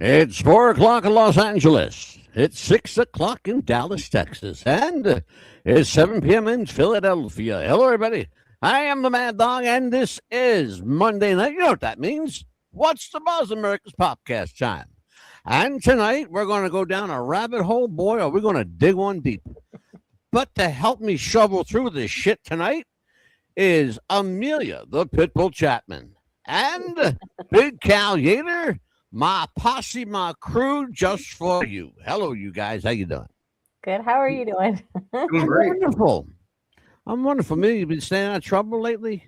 It's 4 o'clock in Los Angeles. It's 6 o'clock in Dallas, Texas. And it's 7 p.m. in Philadelphia. Hello, everybody. I am the Mad Dog, and this is Monday night. You know what that means? What's the Buzz? America's Popcast time. And tonight, we're going to go down a rabbit hole. Boy, are we going to dig one deep. But to help me shovel through this shit tonight is Amelia, the Pitbull Chapman, and Big Cal Yater, my posse, my crew, just for you. Hello, you guys. How you doing? Good. How are you doing? Doing great. Wonderful. I'm wonderful. Me, you been staying out of trouble lately?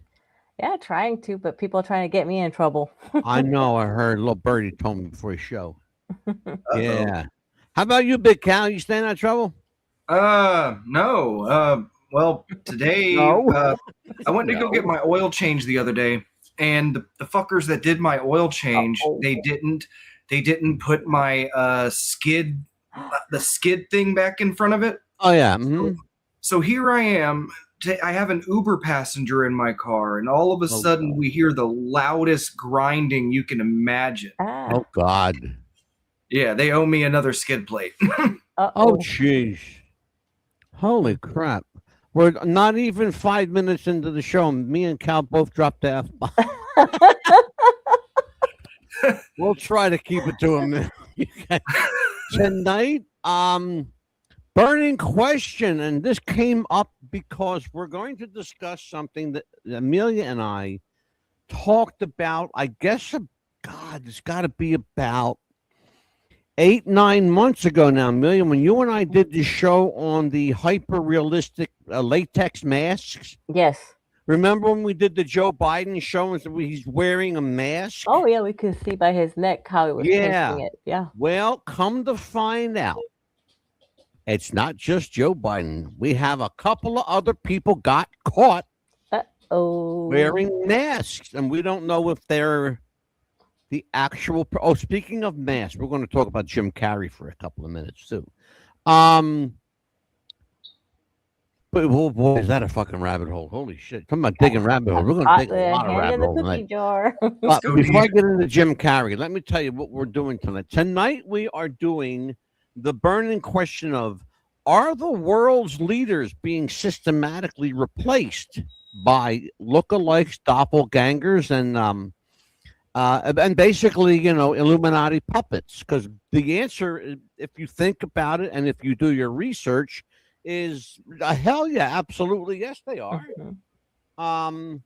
Yeah, trying to, but people are trying to get me in trouble. I know. I heard. Little birdie told me before the show. Uh-oh. Yeah. How about you, Big Cal? You staying out of trouble? No. Well, today No. I went to go get my oil change the other day, and the fuckers that did my oil change, Uh-oh. they didn't put my skid the skid thing back in front of it. Oh yeah. Mhm. So here I am. I have an Uber passenger in my car, and all of a Oh, sudden God. we hear the loudest grinding you can imagine. Ah, Oh God. Yeah, they owe me another skid plate. Oh uh-oh. jeez. Holy crap. We're not even 5 minutes into the show. Me and Cal both dropped the F-bomb. We'll try to keep it to a minute. Tonight, burning question, and this came up because we're going to discuss something that Amelia and I talked about. I guess, God, it's got to be about 8-9 months ago now, Amelia, when you and I did the show on the hyper realistic latex masks. Yes. Remember when we did the Joe Biden show and he's wearing a mask? Oh, yeah, we could see by his neck how he was Yeah. tasting it. Yeah. Well, come to find out, it's not just Joe Biden. We have a couple of other people got caught Uh-oh. wearing masks, and we don't know if they're the actual. Oh, speaking of masks, we're going to talk about Jim Carrey for a couple of minutes too. But oh boy, is that a fucking rabbit hole? Holy shit! Talking about digging rabbit holes, we're going to dig a lot of hand rabbit in the holes cookie tonight. jar. But go before I deep. get into Jim Carrey, let me tell you what we're doing tonight. Tonight we are doing the burning question of: are the world's leaders being systematically replaced by lookalikes, doppelgangers, and basically, Illuminati puppets? Because the answer, if you think about it and if you do your research, is hell yeah, absolutely yes, they are. Mhm.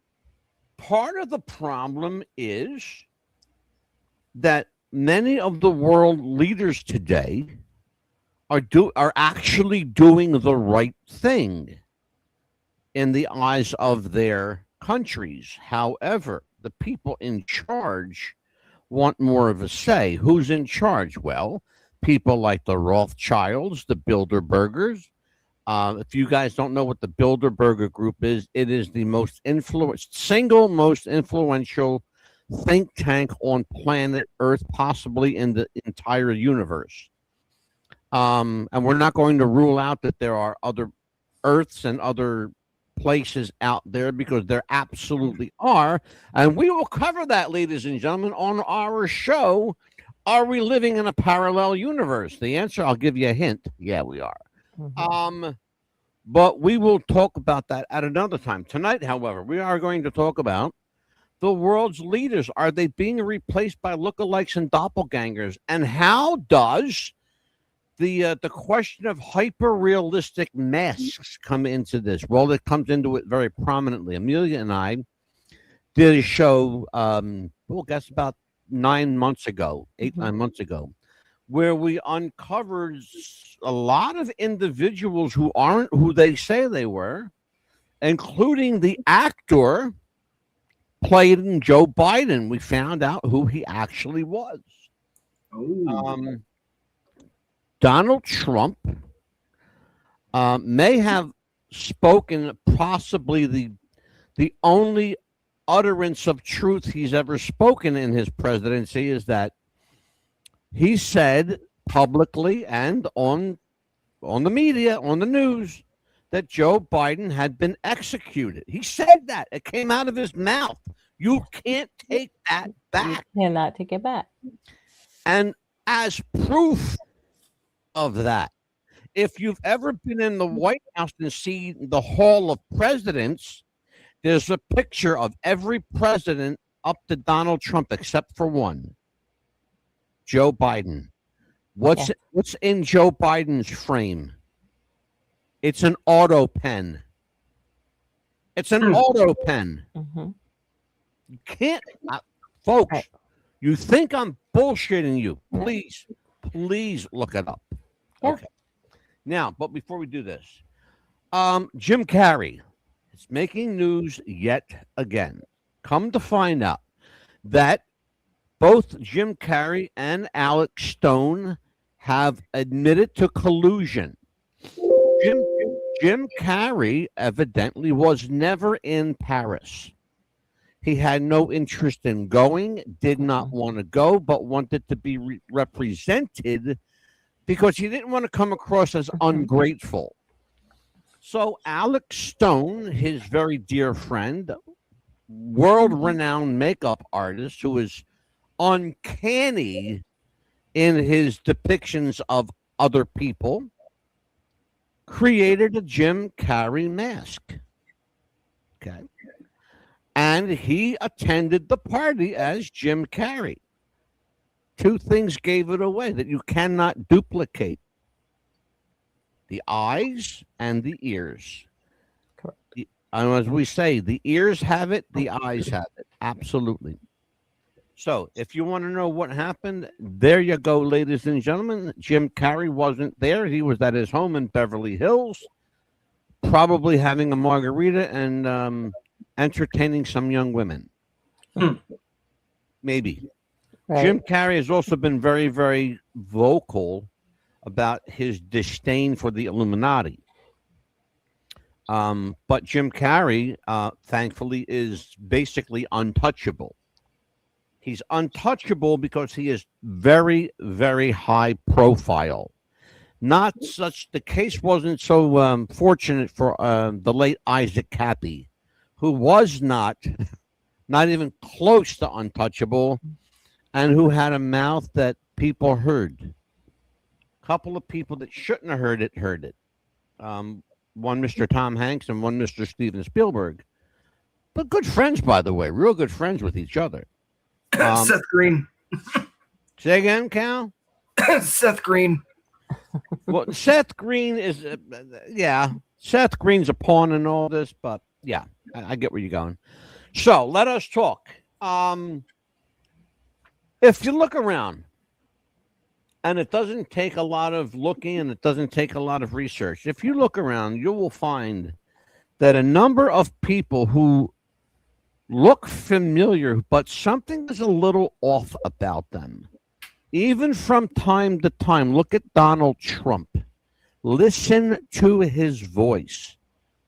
Part of the problem is that many of the world leaders today are actually doing the right thing in the eyes of their countries. However, the people in charge want more of a say. Who's in charge? Well, people like the Rothschilds, the Bilderbergers. If you guys don't know what the Bilderberger Group is, it is the single most influential think tank on planet Earth, possibly in the entire universe. And we're not going to rule out that there are other Earths and other places out there, because there absolutely are. And we will cover that, ladies and gentlemen, on our show. Are we living in a parallel universe? The answer, I'll give you a hint. Yeah, we are. Mhm. But we will talk about that at another time. Tonight, however, we are going to talk about the world's leaders. Are they being replaced by lookalikes and doppelgangers? And how does the question of hyper realistic masks come into this? Well, it comes into it very prominently. Amelia and I did a show, guess about 9 months ago, 9 months ago, where we uncovered a lot of individuals who aren't who they say they were, including the actor playing Joe Biden. We found out who he actually was. Oh. Donald Trump may have spoken possibly the only utterance of truth he's ever spoken in his presidency, is that he said publicly and on the media, on the news, that Joe Biden had been executed. He said that. It came out of his mouth. You can't take that back. You cannot take it back. And as proof of that, if you've ever been in the White House and seen the Hall of Presidents, there's a picture of every president up to Donald Trump except for one, Joe Biden. What's in Joe Biden's frame? It's an auto pen. It's an auto pen. Mm-hmm. You can't, folks. Right. You think I'm bullshitting you? Please look it up. Yeah. Okay. Now, but before we do this, Jim Carrey is making news yet again. Come to find out that both Jim Carrey and Alex Stone have admitted to collusion. Jim Carrey evidently was never in Paris. He had no interest in going, did not want to go, but wanted to be represented because he didn't want to come across as ungrateful. So Alex Stone, his very dear friend, world-renowned makeup artist who is uncanny in his depictions of other people, created a Jim Carrey mask. Okay. And he attended the party as Jim Carrey. Two things gave it away that you cannot duplicate: the eyes and the ears. Correct. And as we say, the ears have it, the eyes have it. Absolutely. So if you want to know what happened, there you go, ladies and gentlemen. Jim Carrey wasn't there. He was at his home in Beverly Hills, probably having a margarita and entertaining some young women. Maybe. Right. Jim Carrey has also been very, very vocal about his disdain for the Illuminati. But Jim Carrey, thankfully, is basically untouchable. He's untouchable because he is very, very high profile. Not such, the case wasn't so fortunate for the late Isaac Cappy, who was not even close to untouchable, and who had a mouth that people heard. A couple of people that shouldn't have heard it. One Mr. Tom Hanks and one Mr. Steven Spielberg. But good friends, by the way, real good friends with each other. Seth Green. Say again, Cal? Seth Green. Well, Seth Green is, Seth Green's a pawn in all this, but yeah, I get where you're going. So let us talk. If you look around, and it doesn't take a lot of looking and it doesn't take a lot of research, if you look around, you will find that a number of people who look familiar, but something is a little off about them. Even from time to time, look at Donald Trump. Listen to his voice.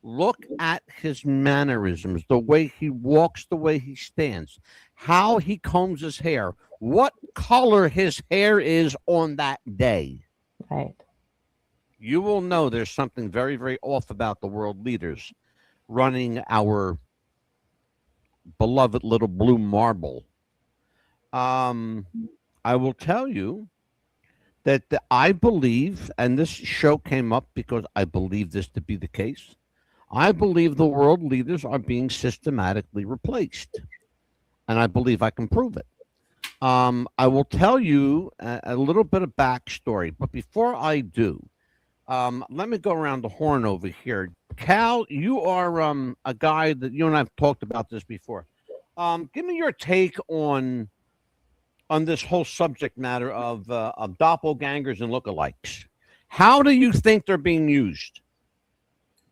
Look at his mannerisms, the way he walks, the way he stands, how he combs his hair, what color his hair is on that day. Right. You will know there's something very, very off about the world leaders running our beloved little blue marble. I will tell you that I believe, and this show came up because I believe this to be the case, I believe the world leaders are being systematically replaced. And I believe I can prove it. I will tell you a little bit of backstory, but before I do, let me go around the horn over here. Cal, you are a guy that you and I have talked about this before. Give me your take on this whole subject matter of doppelgangers and lookalikes. How do you think they're being used?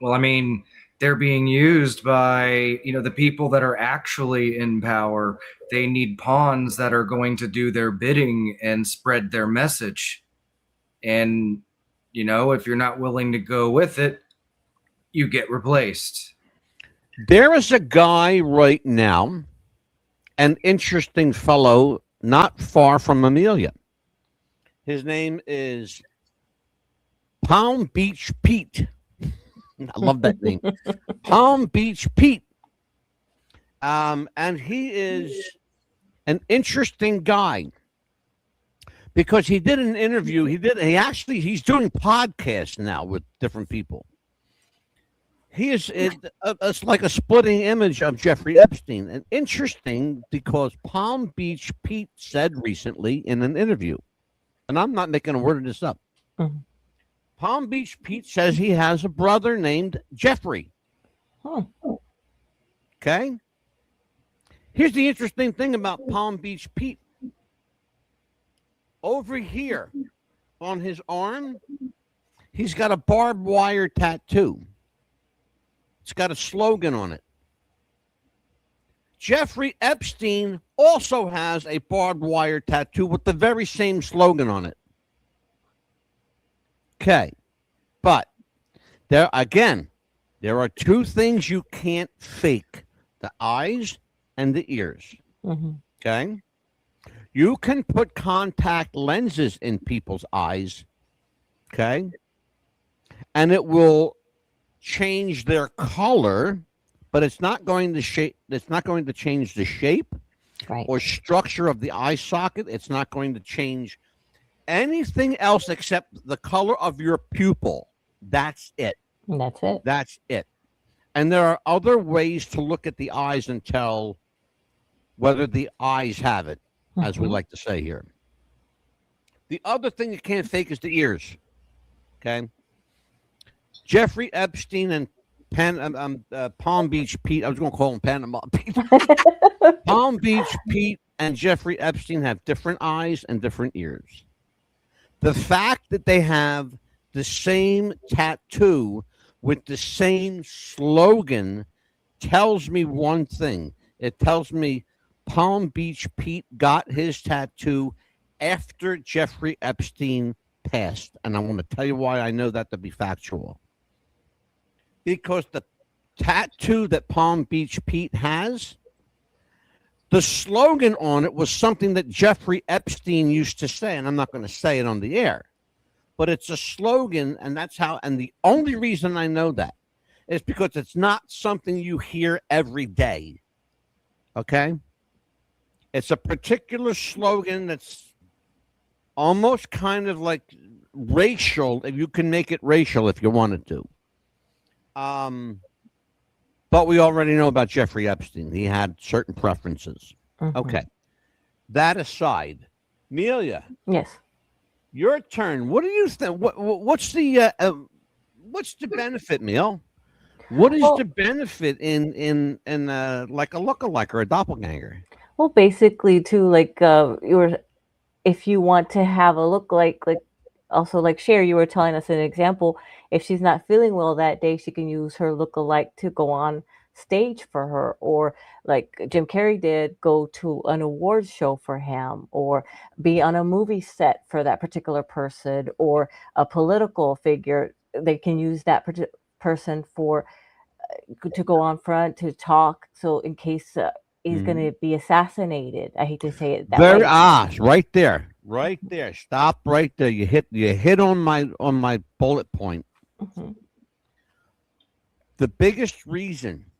Well, I mean, they're being used by, the people that are actually in power. They need pawns that are going to do their bidding and spread their message. And, if you're not willing to go with it, you get replaced. There is a guy right now, an interesting fellow, not far from Amelia. His name is Palm Beach Pete. I love that name. Palm Beach Pete. And he is an interesting guy because he did an interview. He's doing podcasts now with different people. It's like a splitting image of Jeffrey Epstein. And interesting because Palm Beach Pete said recently in an interview, and I'm not making a word of this up. Mhm. Palm Beach Pete says he has a brother named Jeffrey. Huh. Okay. Here's the interesting thing about Palm Beach Pete. Over here on his arm, he's got a barbed wire tattoo. It's got a slogan on it. Jeffrey Epstein also has a barbed wire tattoo with the very same slogan on it. Okay. But there are two things you can't fake: the eyes and the ears. Mm-hmm. Okay. You can put contact lenses in people's eyes. Okay. And it will change their color, but it's not going to change the shape Right. or structure of the eye socket. It's not going to change anything else except the color of your pupil. That's it. And that's it. That's it. And there are other ways to look at the eyes and tell whether the eyes have it, as we Mhm. like to say here. The other thing you can't fake is the ears. Okay. Jeffrey Epstein and Palm Beach Pete. I was going to call him Panama Pete. Palm Beach Pete and Jeffrey Epstein have different eyes and different ears. The fact that they have the same tattoo with the same slogan tells me one thing. It tells me Palm Beach Pete got his tattoo after Jeffrey Epstein passed. And I want to tell you why I know that to be factual. Because the tattoo that Palm Beach Pete has, the slogan on it was something that Jeffrey Epstein used to say, and I'm not going to say it on the air, but it's a slogan, and that's how. And the only reason I know that is because it's not something you hear every day. Okay, it's a particular slogan that's almost kind of like racial. If you can make it racial, if you wanted to. But we already know about Jeffrey Epstein. He had certain preferences. Mhm. Okay. That aside, Amelia, Yes. your turn. What do you think? What's the benefit, Neil? What is Well- the benefit in like a lookalike or a doppelganger? Well, basically, too, like if you want to have a look like also like Cher, you were telling us an example. If she's not feeling well that day, she can use her lookalike to go on stage for her, or like Jim Carrey did, go to an awards show for him, or be on a movie set for that particular person, or a political figure. They can use that person for to go on front to talk. So in case he's going to be assassinated, I hate to say it that way. Right there. Stop right there. You hit on my bullet point. Mhm. The biggest reason,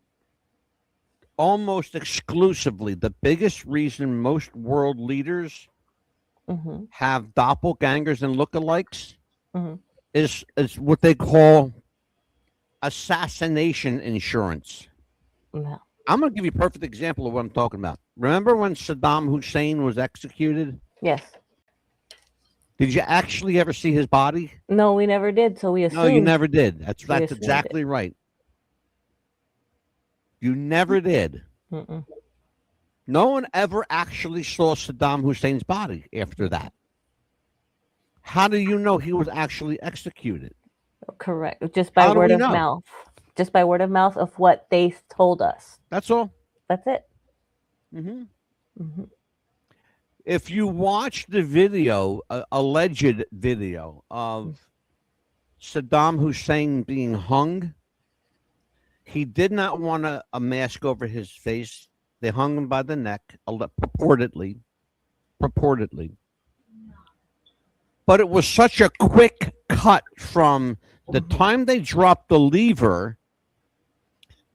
almost exclusively, the biggest reason most world leaders Mhm. have doppelgangers and lookalikes Mhm. is what they call assassination insurance. No. I'm going to give you a perfect example of what I'm talking about. Remember when Saddam Hussein was executed? Yes. Did you actually ever see his body? No, we never did. So we assumed. No, you never did. That's assumed exactly right. You never did. Mm-mm. No one ever actually saw Saddam Hussein's body after that. How do you know he was actually executed? Correct. Just by How do word we of know? mouth. Just by word of mouth of what they told us. That's all. That's it. hmm Mhm. If you watch the video, alleged video of Saddam Hussein being hung, he did not want a mask over his face. They hung him by the neck, purportedly. But it was such a quick cut from the time they dropped the lever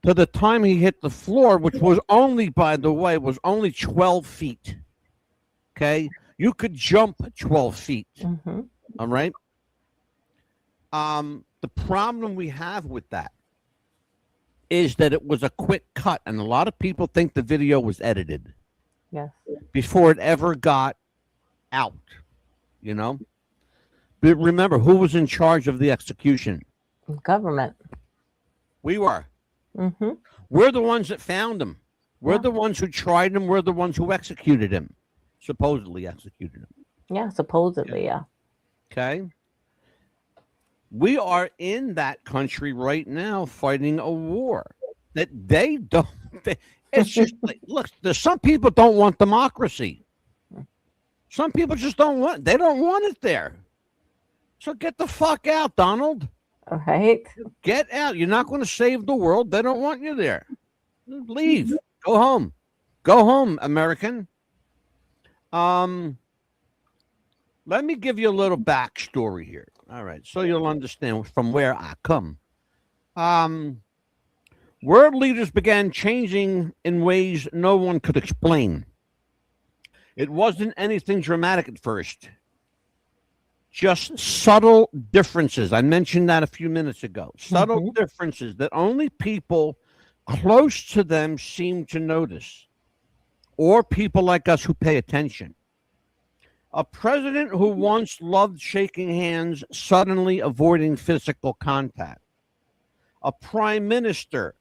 to the time he hit the floor, which was only, by the way, was only 12 feet. Okay. You could jump 12 feet. Mm-hmm. All right. The problem we have with that is that it was a quick cut, and a lot of people think the video was edited Yes. before it ever got out. You know. But remember, who was in charge of the execution? Government. We were. Mm-hmm. We're the ones that found him. We're Yeah. the ones who tried him. We're the ones who executed him, supposedly executed him. Yeah, supposedly, yeah. Okay. We are in that country right now fighting a war that they don't. It's just like, look, there's some people don't want democracy. Some people just don't want. They don't want it there. So get the fuck out, Donald. All right. Get out. You're not going to save the world. They don't want you there. Leave. Go home. Go home, American. Let me give you a little backstory here. All right, so you'll understand from where I come. World leaders began changing in ways no one could explain. It wasn't anything dramatic at first. Just subtle differences. I mentioned that a few minutes ago. Subtle differences that only people close to them seem to notice, or people like us who pay attention. A president who once loved shaking hands suddenly avoiding physical contact. A prime minister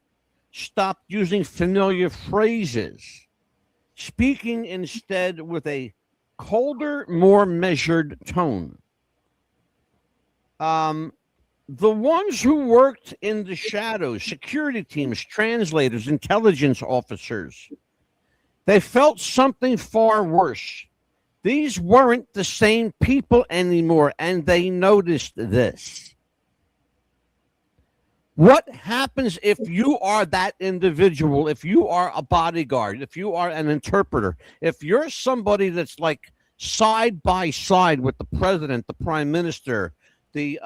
stopped using familiar phrases, speaking instead with a colder, more measured tone. The ones who worked in the shadows, security teams, translators, intelligence officers, they felt something far worse. These weren't the same people anymore, and they noticed this. What happens if you are that individual, if you are a bodyguard, if you are an interpreter, if you're somebody that's like side by side with the president, the prime minister, the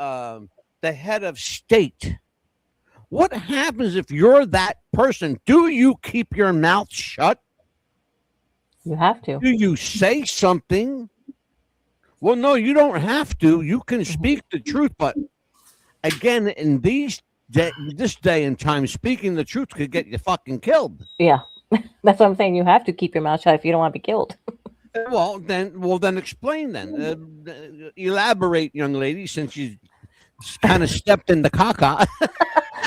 head of state? What happens if you're that person? Do you keep your mouth shut? You have to. Do you say something? Well, no, you don't have to. You can speak the truth, but again, in this day and time, speaking the truth could get you fucking killed. Yeah. That's what I'm saying. You have to keep your mouth shut if you don't want to be killed. Well, then explain. Then elaborate, young lady, since you kind of stepped in the caca.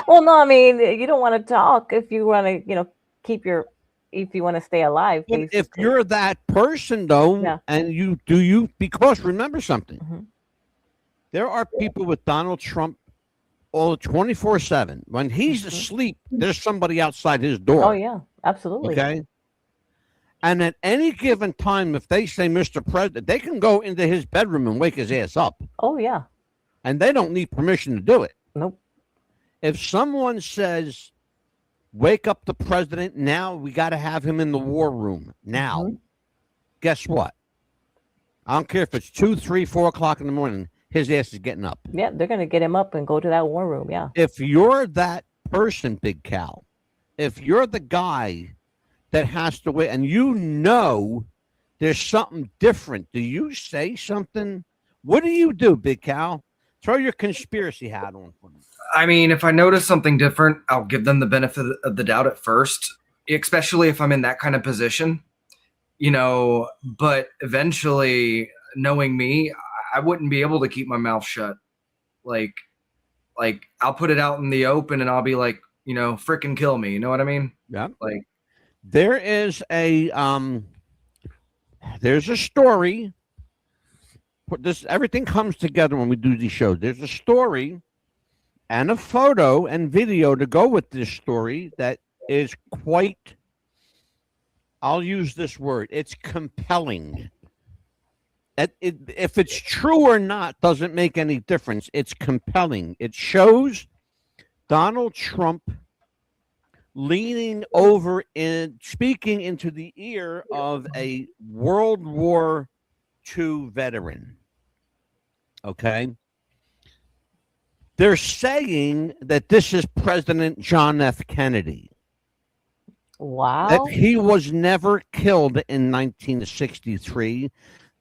Well, no, I mean, you don't want to talk if you want to, if you want to stay alive. But if you're that person, though, Yeah. and because remember something, there are people with Donald Trump all 24/7. When he's asleep, there's somebody outside his door. Oh, yeah, absolutely. Okay. And at any given time, if they say, Mr. President, they can go into his bedroom and wake his ass up. Oh, yeah. And they don't need permission to do it. Nope. If someone says, wake up the president now, we got to have him in the war room now. Guess what? I don't care if it's 2, 3, 4 o'clock in the morning, his ass is getting up. Yeah, they're going to get him up and go to that war room. Yeah. If you're that person, Big Cal, if you're the guy that has to wait, and there's something different, do you say something? What do you do, Big Cal? Throw your conspiracy hat on for me. I mean, if I notice something different, I'll give them the benefit of the doubt at first, especially if I'm in that kind of position, but eventually, knowing me, I wouldn't be able to keep my mouth shut. Like I'll put it out in the open and I'll be like, frickin' kill me. You know what I mean? Yeah. Like, there is there's a story. Everything comes together when we do these shows. There's a story and a photo and video to go with this story that is quite, I'll use this word, it's compelling. If it's true or not doesn't make any difference. It's compelling. It shows Donald Trump leaning over and speaking into the ear of a World War II veteran. Okay. They're saying that this is President John F. Kennedy. Wow. That he was never killed in 1963.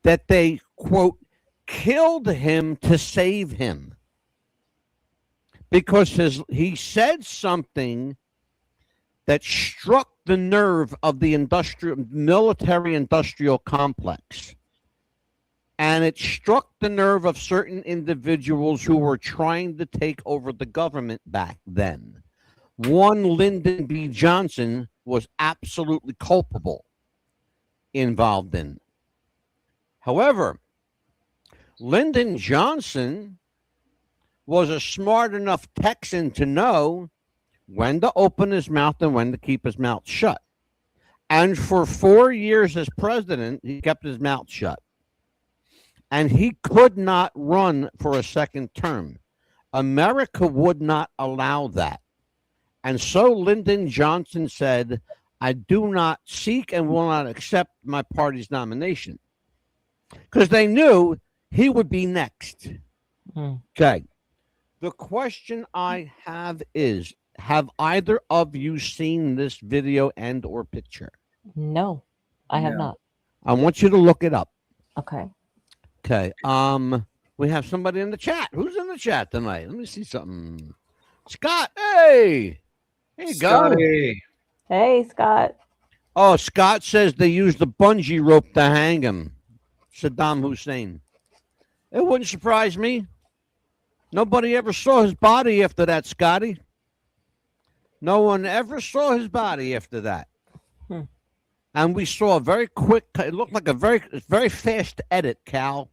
that they, quote, killed him to save him because he said something that struck the nerve of the military industrial complex. And it struck the nerve of certain individuals who were trying to take over the government back then. One, Lyndon B. Johnson, was absolutely culpable involved in. However, Lyndon Johnson was a smart enough Texan to know when to open his mouth and when to keep his mouth shut. And for 4 years as president, he kept his mouth shut. And he could not run for a second term. America would not allow that. And so Lyndon Johnson said, I do not seek and will not accept my party's nomination. Because they knew he would be next. Okay. The question I have is, have either of you seen this video and or picture? No, I have not. I want you to look it up. Okay. Okay. We have somebody in the chat. Who's in the chat tonight? Let me see something. Scott, hey. Here you Scotty. go. Hey, Scott. Oh, Scott says they used the bungee rope to hang him. Saddam Hussein. It wouldn't surprise me. Nobody ever saw his body after that, Scotty. No one ever saw his body after that. And we saw a very quick, it looked like a very fast edit, Cal.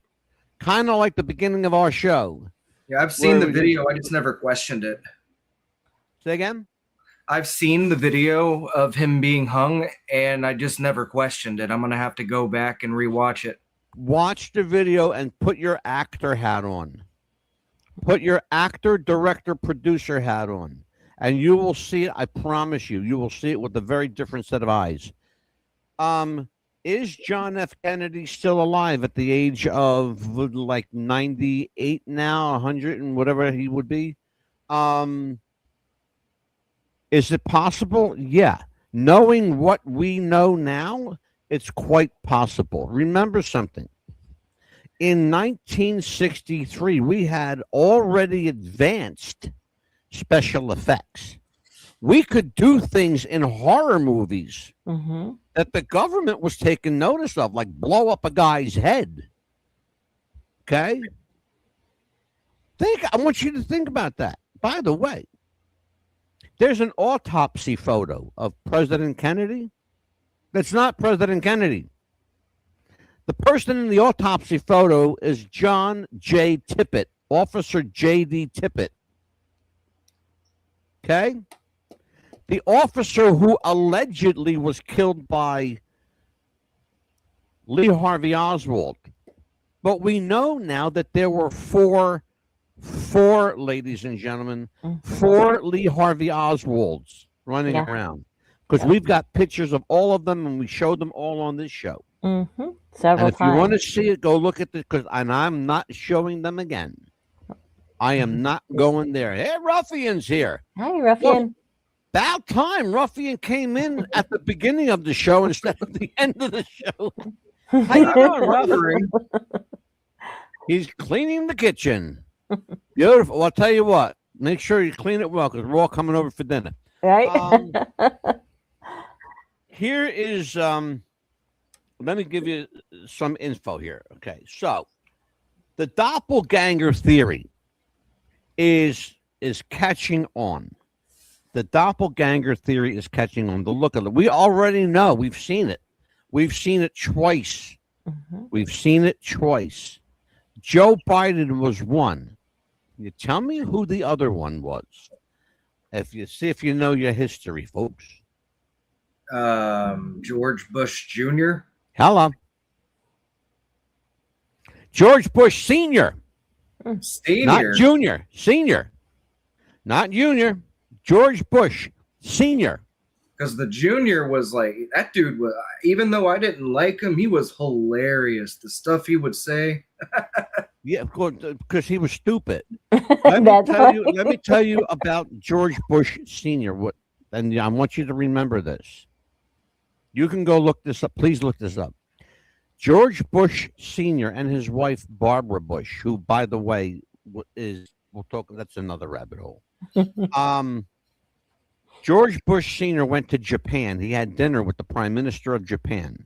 Kind of like the beginning of our show. Yeah, I've seen the video. I just never questioned it. Say again? I've seen the video of him being hung, and I just never questioned it. I'm going to have to go back and rewatch it. Watch the video and put your actor hat on. Put your actor, director, producer hat on. And you will see it. I promise you, you will see it with a very different set of eyes. Is John F. Kennedy still alive at the age of like 98 now, 100 and whatever he would be? Is it possible? Yeah. Knowing what we know now, it's quite possible. Remember something. In 1963, we had already advanced special effects. We could do things in horror movies that the government was taking notice of, like blow up a guy's head. Okay? I want you to think about that. By the way, there's an autopsy photo of President Kennedy. That's not President Kennedy. The person in the autopsy photo is John J. Tippit, Officer J.D. Tippit. Okay? The officer who allegedly was killed by Lee Harvey Oswald. But we know now that there were four, ladies and gentlemen, 4 Lee Harvey Oswalds running around. Because we've got pictures of all of them, and we showed them all on this show. Several and if times. you want to see it, go look at this, and I'm not showing them again. I am not going there. Hey, Ruffian's here. Hi, Ruffian. Well, about time Ruffian came in at the beginning of the show instead of the end of the show. How you doing, Ruffian? He's cleaning the kitchen. Beautiful. Well, I'll tell you what. Make sure you clean it well, because we're all coming over for dinner. Right? Here is let me give you some info here. Okay, so the doppelganger theory is catching on. The doppelganger theory is catching on. The look of it. We already know. We've seen it. We've seen it twice. We've seen it twice. Joe Biden was one. Can you tell me who the other one was? If you know your history, folks. George Bush Jr. Hello. George Bush Sr. Senior. Not Junior. Senior. Not Junior. George Bush Sr. Because the Junior was like, that dude was, even though I didn't like him, he was hilarious. The stuff he would say. Yeah, of course, because he was stupid. Let me tell you about George Bush Sr. And I want you to remember this. You can go look this up. Please look this up. George Bush Sr. and his wife Barbara Bush, who, by the way, we'll talk. That's another rabbit hole. George Bush Sr. went to Japan. He had dinner with the Prime Minister of Japan.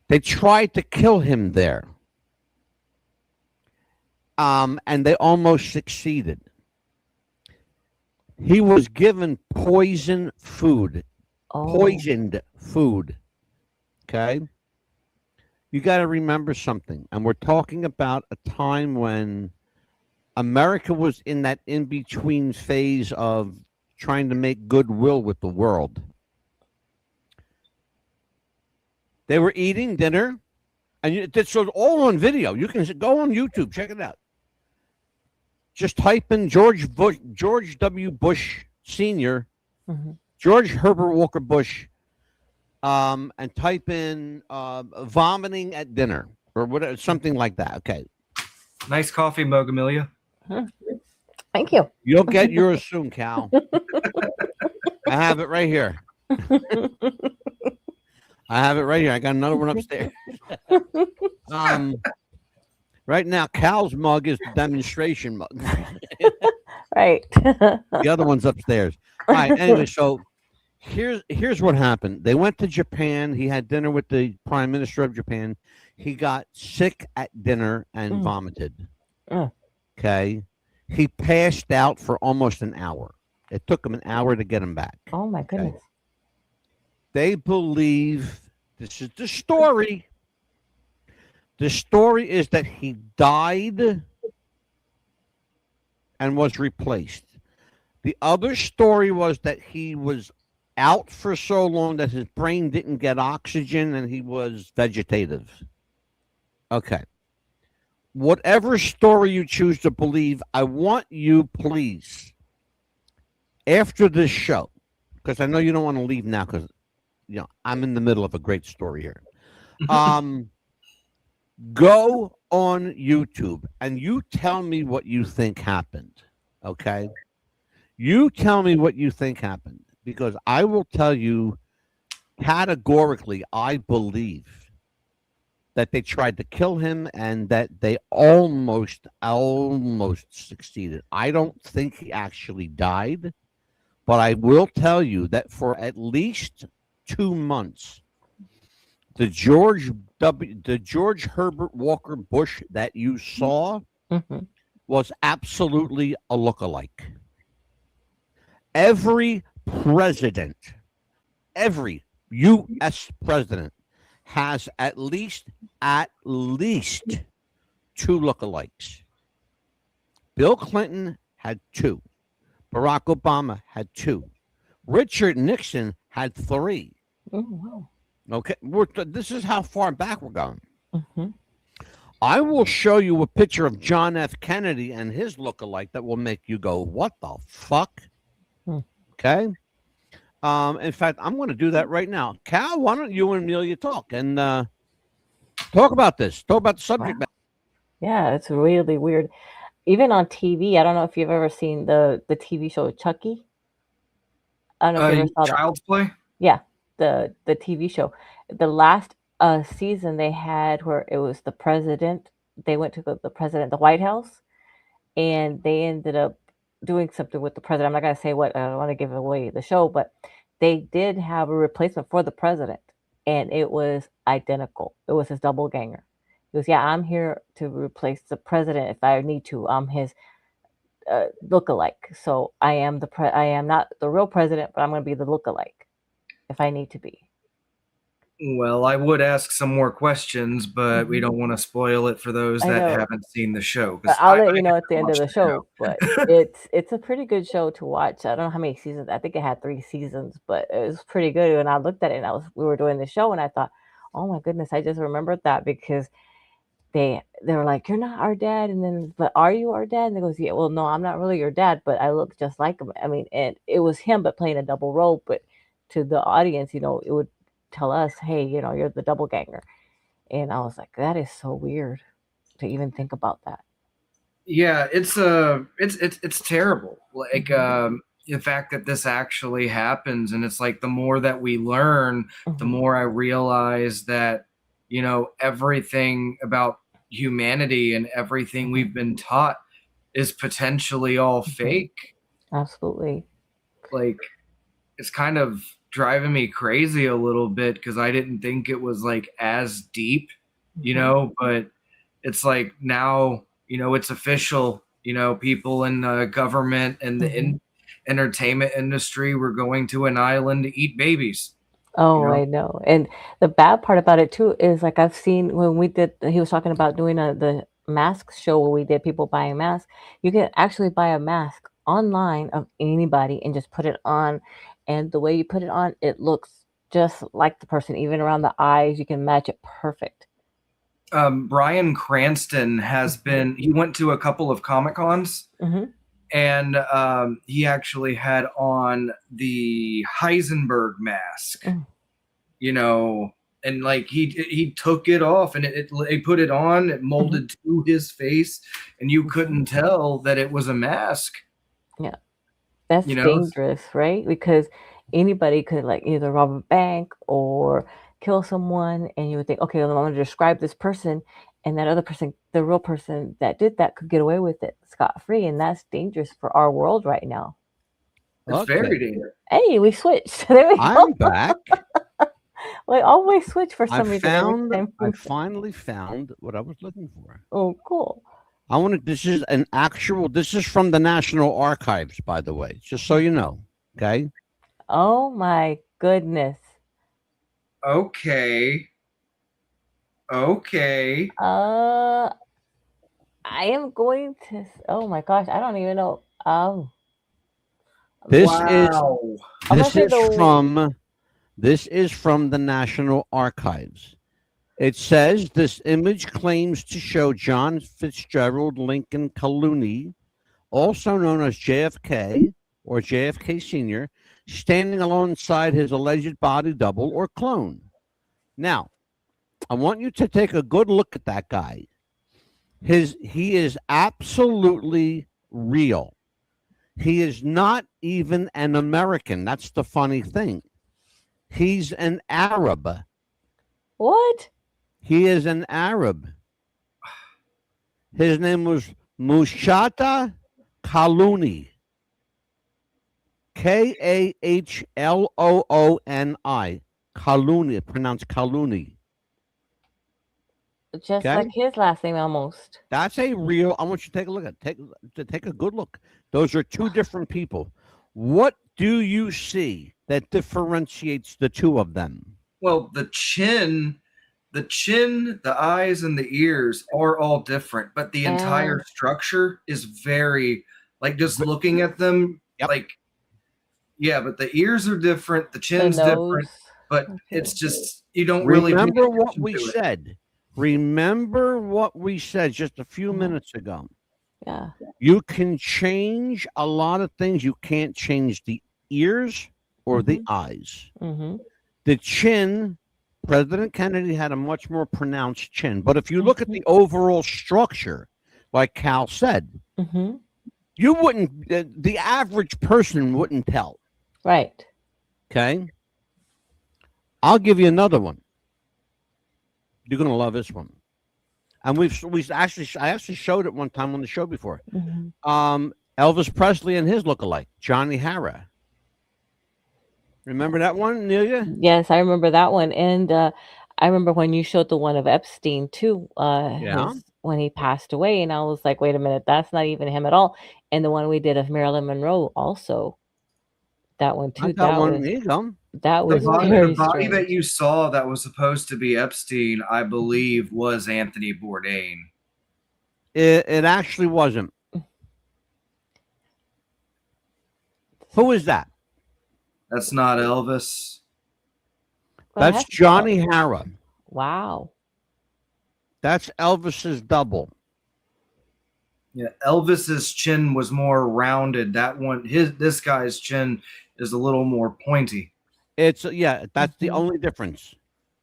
They tried to kill him there, and they almost succeeded. He was given poisoned food. Okay? You got to remember something. And we're talking about a time when America was in that in-between phase of trying to make goodwill with the world. They were eating dinner, and this was all on video. You can go on YouTube, check it out. Just type in George W. Bush Sr., George Herbert Walker Bush, and type in vomiting at dinner or whatever, something like that. Okay. Nice coffee mug, Amelia. Thank you. You'll get yours soon, Cal. I have it right here. I have it right here. I got another one upstairs. Right now, Cal's mug is the demonstration mug. Right. The other one's upstairs. All right. Anyway, so here's what happened. They went to Japan. He had dinner with the Prime Minister of Japan. He got sick at dinner and vomited. Okay. He passed out for almost an hour. It took him an hour to get him back. Oh my goodness. Okay. They believe, this is the story. The story is that he died and was replaced. The other story was that he was out for so long that his brain didn't get oxygen and he was vegetative. Okay. Whatever story you choose to believe, I want you, please, after this show, because I know you don't want to leave now because, you know, I'm in the middle of a great story here. Go on YouTube and you tell me what you think happened. Okay? You tell me what you think happened, because I will tell you categorically, I believe that they tried to kill him and that they almost succeeded. I don't think he actually died, but I will tell you that for at least 2 months, the George Herbert Walker Bush that you saw was absolutely a lookalike. Every president, every U.S. president has at least 2 lookalikes. Bill Clinton had 2. Barack Obama had 2. Richard Nixon had 3. Oh, wow. Okay, this is how far back we're going. I will show you a picture of John F. Kennedy and his lookalike that will make you go, what the fuck? Okay? In fact, I'm going to do that right now. Cal, why don't you and Amelia talk and talk about this? Talk about the subject. Wow. Yeah, it's really weird. Even on TV, I don't know if you've ever seen the TV show Chucky. I don't know if you ever saw that. Child's Play? Yeah, the TV show. The last season they had where it was the president. They went to the president, the White House, and they ended up doing something with the president. I'm not going to say what. I don't want to give away the show, but they did have a replacement for the president, and it was identical. It was his doppelganger. He goes, yeah, I'm here to replace the president if I need to. I'm his lookalike. So I am I am not the real president, but I'm going to be the lookalike if I need to be. Well, I would ask some more questions, but we don't want to spoil it for those that haven't seen the show. But I'll let you know at the end of the show. But it's a pretty good show to watch. I don't know how many seasons. I think it had 3 seasons, but it was pretty good. And I looked at it, and we were doing the show, and I thought, oh my goodness, I just remembered that because they were like, you're not our dad, and then, but are you our dad? And they goes, yeah, well, no, I'm not really your dad, but I look just like him. I mean, and it was him, but playing a double role. But to the audience, you know, it would tell us, hey, you know, you're the doppelganger. And I was like, that is so weird to even think about that. Yeah, it's terrible. Like the fact that this actually happens, and it's like the more that we learn, the more I realize that, you know, everything about humanity and everything we've been taught is potentially all fake. Absolutely. Like, it's kind of driving me crazy a little bit because I didn't think it was like as deep, you know, but it's like now, you know, it's official, you know, people in the government and the entertainment industry were going to an island to eat babies. Oh, You know? I know. And the bad part about it too is like I've seen when we did, he was talking about doing the mask show where we did people buying masks. You can actually buy a mask online of anybody and just put it on. And the way you put it on, it looks just like the person, even around the eyes. You can match it perfect. Bryan Cranston has been, he went to a couple of Comic Cons. And he actually had on the Heisenberg mask, you know, and like he took it off and he put it on, it molded to his face, and you couldn't tell that it was a mask. Yeah, that's You know? dangerous, right? Because anybody could like either rob a bank or kill someone, and you would think, okay, well, I'm going to describe this person, and that other person, the real person that did that, could get away with it scot-free, and that's dangerous for our world right now. It's very dangerous. Hey, we switched. There we go. I'm back. We always switch for some reason. I finally found what I was looking for. Oh, cool. This is from the National Archives, by the way, just so you know. Okay. Oh my goodness. Okay. I am going to, oh my gosh, I don't even know. This is from the National Archives. It says this image claims to show John Fitzgerald Lincoln Clooney, also known as JFK or JFK Sr., standing alongside his alleged body double or clone. Now, I want you to take a good look at that guy. He is absolutely real. He is not even an American. That's the funny thing. He's an Arab. What? He is an Arab. His name was Mushata Kalouni. Kahlooni. Kalouni, pronounced Kalouni. Just like his last name almost. That's a real. I want you to take a look at. Take a good look. Those are two different people. What do you see that differentiates the two of them? Well, the chin, the eyes, and the ears are all different, but the entire structure is very, like, just looking at them, like, yeah, but the ears are different, the chin's different, but it's just, you don't really remember what we said. Remember what we said just a few minutes ago. Yeah. You can change a lot of things. You can't change the ears or the eyes. The chin, President Kennedy had a much more pronounced chin. But if you look at the overall structure, like Cal said, you wouldn't, the average person wouldn't tell. Right. Okay. I'll give you another one. You're going to love this one. And I actually showed it one time on the show before. Elvis Presley and his lookalike, Johnny Hara. Remember that one, Nelia? Yes, I remember that one. And I remember when you showed the one of Epstein too, when he passed away. And I was like, wait a minute, that's not even him at all. And the one we did of Marilyn Monroe also. That one too. That was the body that you saw that was supposed to be Epstein, I believe, was Anthony Bourdain. It actually wasn't. Who is that? That's not Elvis. That's Johnny Hara. Wow. That's Elvis's double. Yeah, Elvis's chin was more rounded. That one, this guy's chin is a little more pointy. That's the only difference.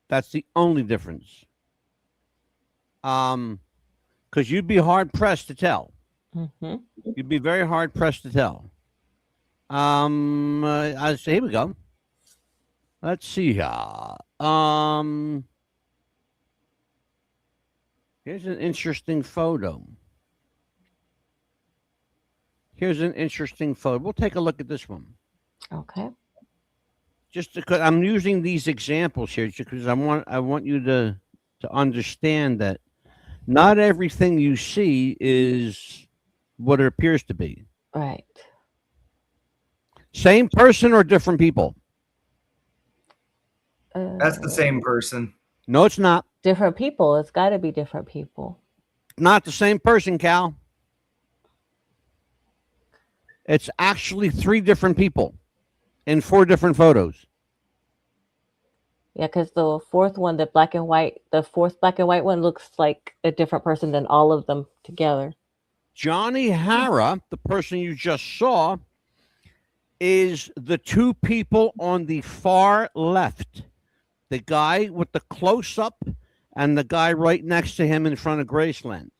That's the only difference. Because you'd be hard pressed to tell. You'd be very hard pressed to tell. Here we go. Let's see here. Here's an interesting photo. Here's an interesting photo. We'll take a look at this one. Okay. Just because I'm using these examples here, because I want you to understand that not everything you see is what it appears to be. Right. Same person or different people? That's the same person. No, it's not. Different people. It's got to be different people. Not the same person, Cal. It's actually 3 different people in 4 different photos. Yeah, because the fourth one, the fourth black and white one looks like a different person than all of them together. Johnny Hara, the person you just saw, is the 2 people on the far left. The guy with the close-up and the guy right next to him in front of Graceland.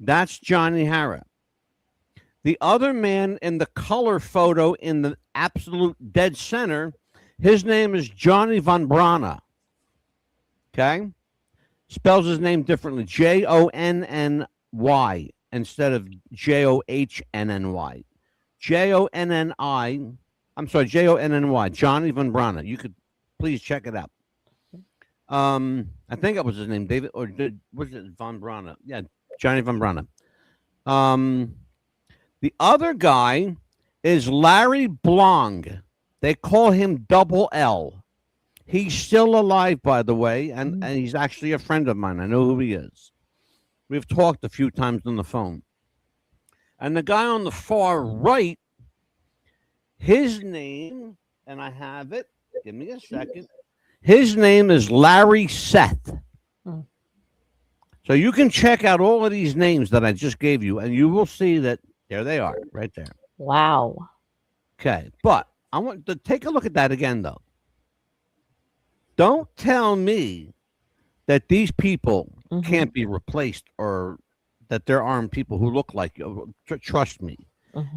That's Johnny Hara. The other man in the color photo in the absolute dead center, his name is Johnny Von Brana. Okay? Spells his name differently. Jonny instead of Johnnny. Jonny. I'm sorry, Jonny. Johnny Von Brana. You could please check it out. I think that was his name, David, or was it Von Brana? Yeah, Johnny Von Brana. The other guy is Larry Blong. They call him Double L. He's still alive, by the way, and he's actually a friend of mine. I know who he is. We've talked a few times on the phone. And the guy on the far right, his name, and I have it. Give me a second. His name is Larry Seth. So you can check out all of these names that I just gave you, and you will see that there they are, right there. Wow. Okay, but I want to take a look at that again, though. Don't tell me that these people can't be replaced or that there aren't people who look like you. Trust me.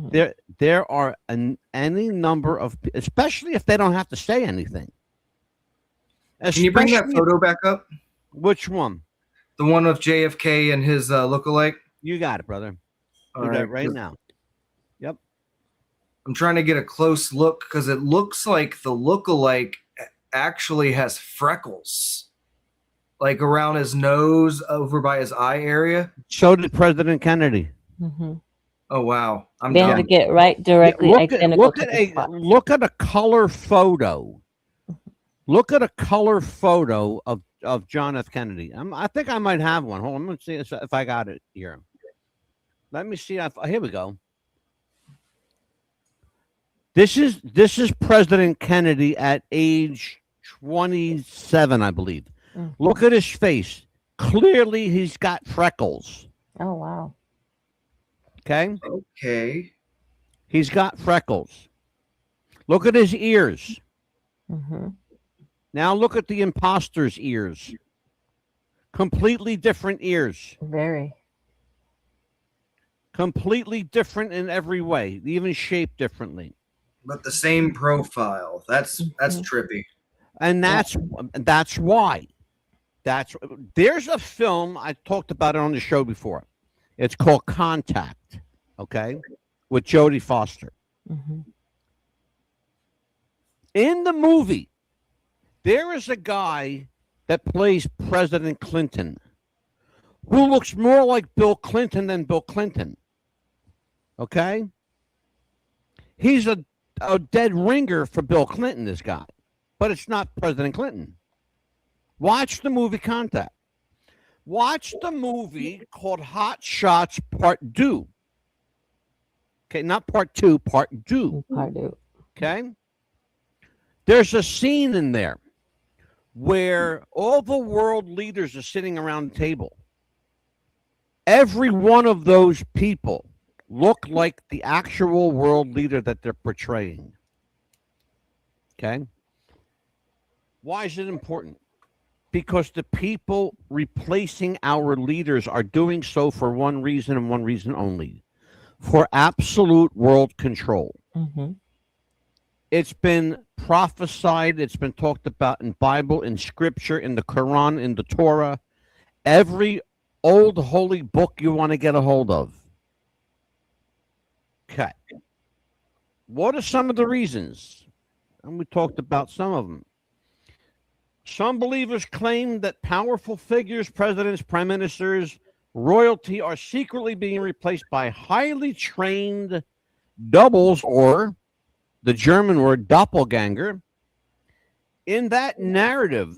There are any number of, especially if they don't have to say anything. Can you bring that photo back up? Which one? The one of JFK and his lookalike? You got it, brother. Do that right now. Yep. I'm trying to get a close look because it looks like the lookalike actually has freckles, like around his nose, over by his eye area. So did President Kennedy. Oh wow! They had to get directly identical. Look at a color photo. Look at a color photo of John F. Kennedy. I think I might have one. Hold on, let's see if I got it here. Let me see. Here we go. This is President Kennedy at age 27, I believe. Look at his face. Clearly, he's got freckles. Oh, wow. Okay? Okay. He's got freckles. Look at his ears. Now look at the imposter's ears. Completely different ears. Very. Completely different in every way, even shaped differently. But the same profile. That's trippy. And that's why. There's a film, I talked about it on the show before. It's called Contact, okay, with Jodie Foster. In the movie, there is a guy that plays President Clinton who looks more like Bill Clinton than Bill Clinton. Okay? He's a dead ringer for Bill Clinton, this guy. But it's not President Clinton. Watch the movie Contact. Watch the movie called Hot Shots Part 2. Okay, not Part 2, Part 2. Part 2. Okay? There's a scene in there where all the world leaders are sitting around the table. Every one of those people look like the actual world leader that they're portraying. Okay? Why is it important? Because the people replacing our leaders are doing so for one reason and one reason only: for absolute world control. Mm-hmm. It's been prophesied. It's been talked about in Bible, in Scripture, in the Quran, in the Torah. Every old holy book you want to get a hold of. Okay. What are some of the reasons? And we talked about some of them. Some believers claim that powerful figures, presidents, prime ministers, royalty are secretly being replaced by highly trained doubles, or the German word doppelganger. In that narrative,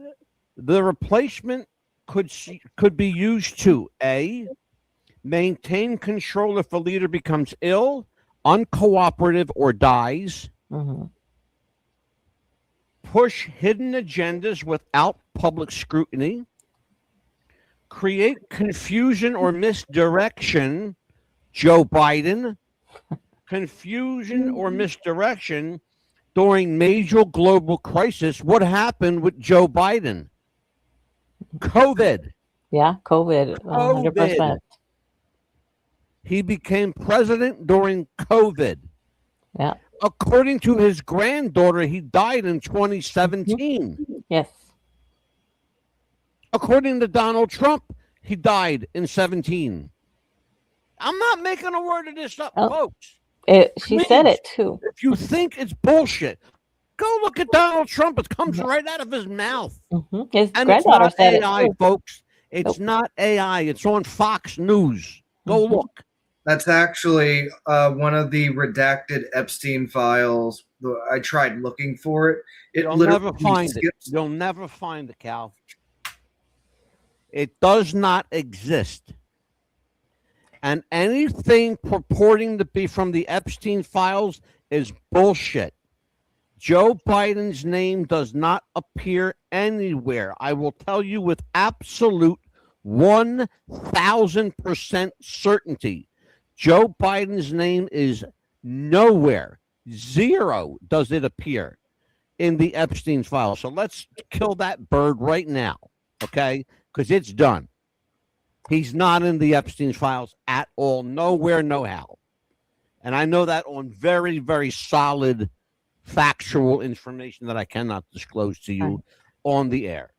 the replacement could be used to A, maintain control if a leader becomes ill, uncooperative, or dies. Mm-hmm. Push hidden agendas without public scrutiny. Create confusion or misdirection. Joe Biden. Confusion or misdirection during major global crisis. What happened with Joe Biden? COVID. Yeah, COVID, 100%. He became president during COVID. Yeah. According to his granddaughter, he died in 2017. Yes. According to Donald Trump, he died in 17. I'm not making a word of this up, folks. She said it too. If you think it's bullshit, go look at Donald Trump. It comes right out of his mouth. Mm-hmm. His And granddaughter it's not said AI, it too. folks. It's not AI. It's on Fox News. Go look. That's actually one of the redacted Epstein files. I tried looking for it. You'll never find it. You'll never find it, Cal. It does not exist. And anything purporting to be from the Epstein files is bullshit. Joe Biden's name does not appear anywhere. I will tell you with absolute 1,000% certainty. Joe Biden's name is nowhere. Zero does it appear in the Epstein file. So let's kill that bird right now, okay? Because it's done. He's not in the Epstein files at all. Nowhere, no how. And I know that on very, very solid factual information that I cannot disclose to you on the air.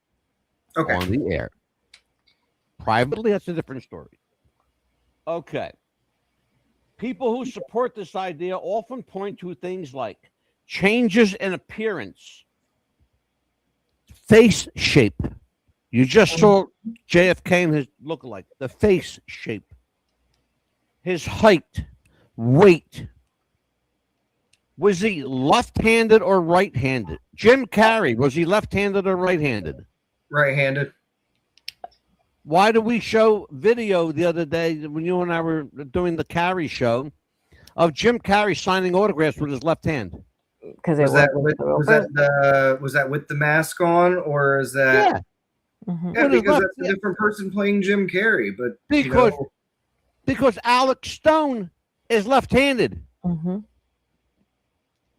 Okay. On the air. Privately, that's a different story. Okay. People who support this idea often point to things like changes in appearance, face shape. You just saw JFK and his lookalike, the face shape, his height, weight. Was he left-handed or right-handed? Jim Carrey, was he left-handed or right-handed? Right-handed. Why did we show video the other day when you and I were doing the Carrey show of Jim Carrey signing autographs with his left hand? Because was that with the mask on, or is that? Yeah, yeah, because that's a different person playing Jim Carrey. But because Alex Stone is left-handed. Mm-hmm.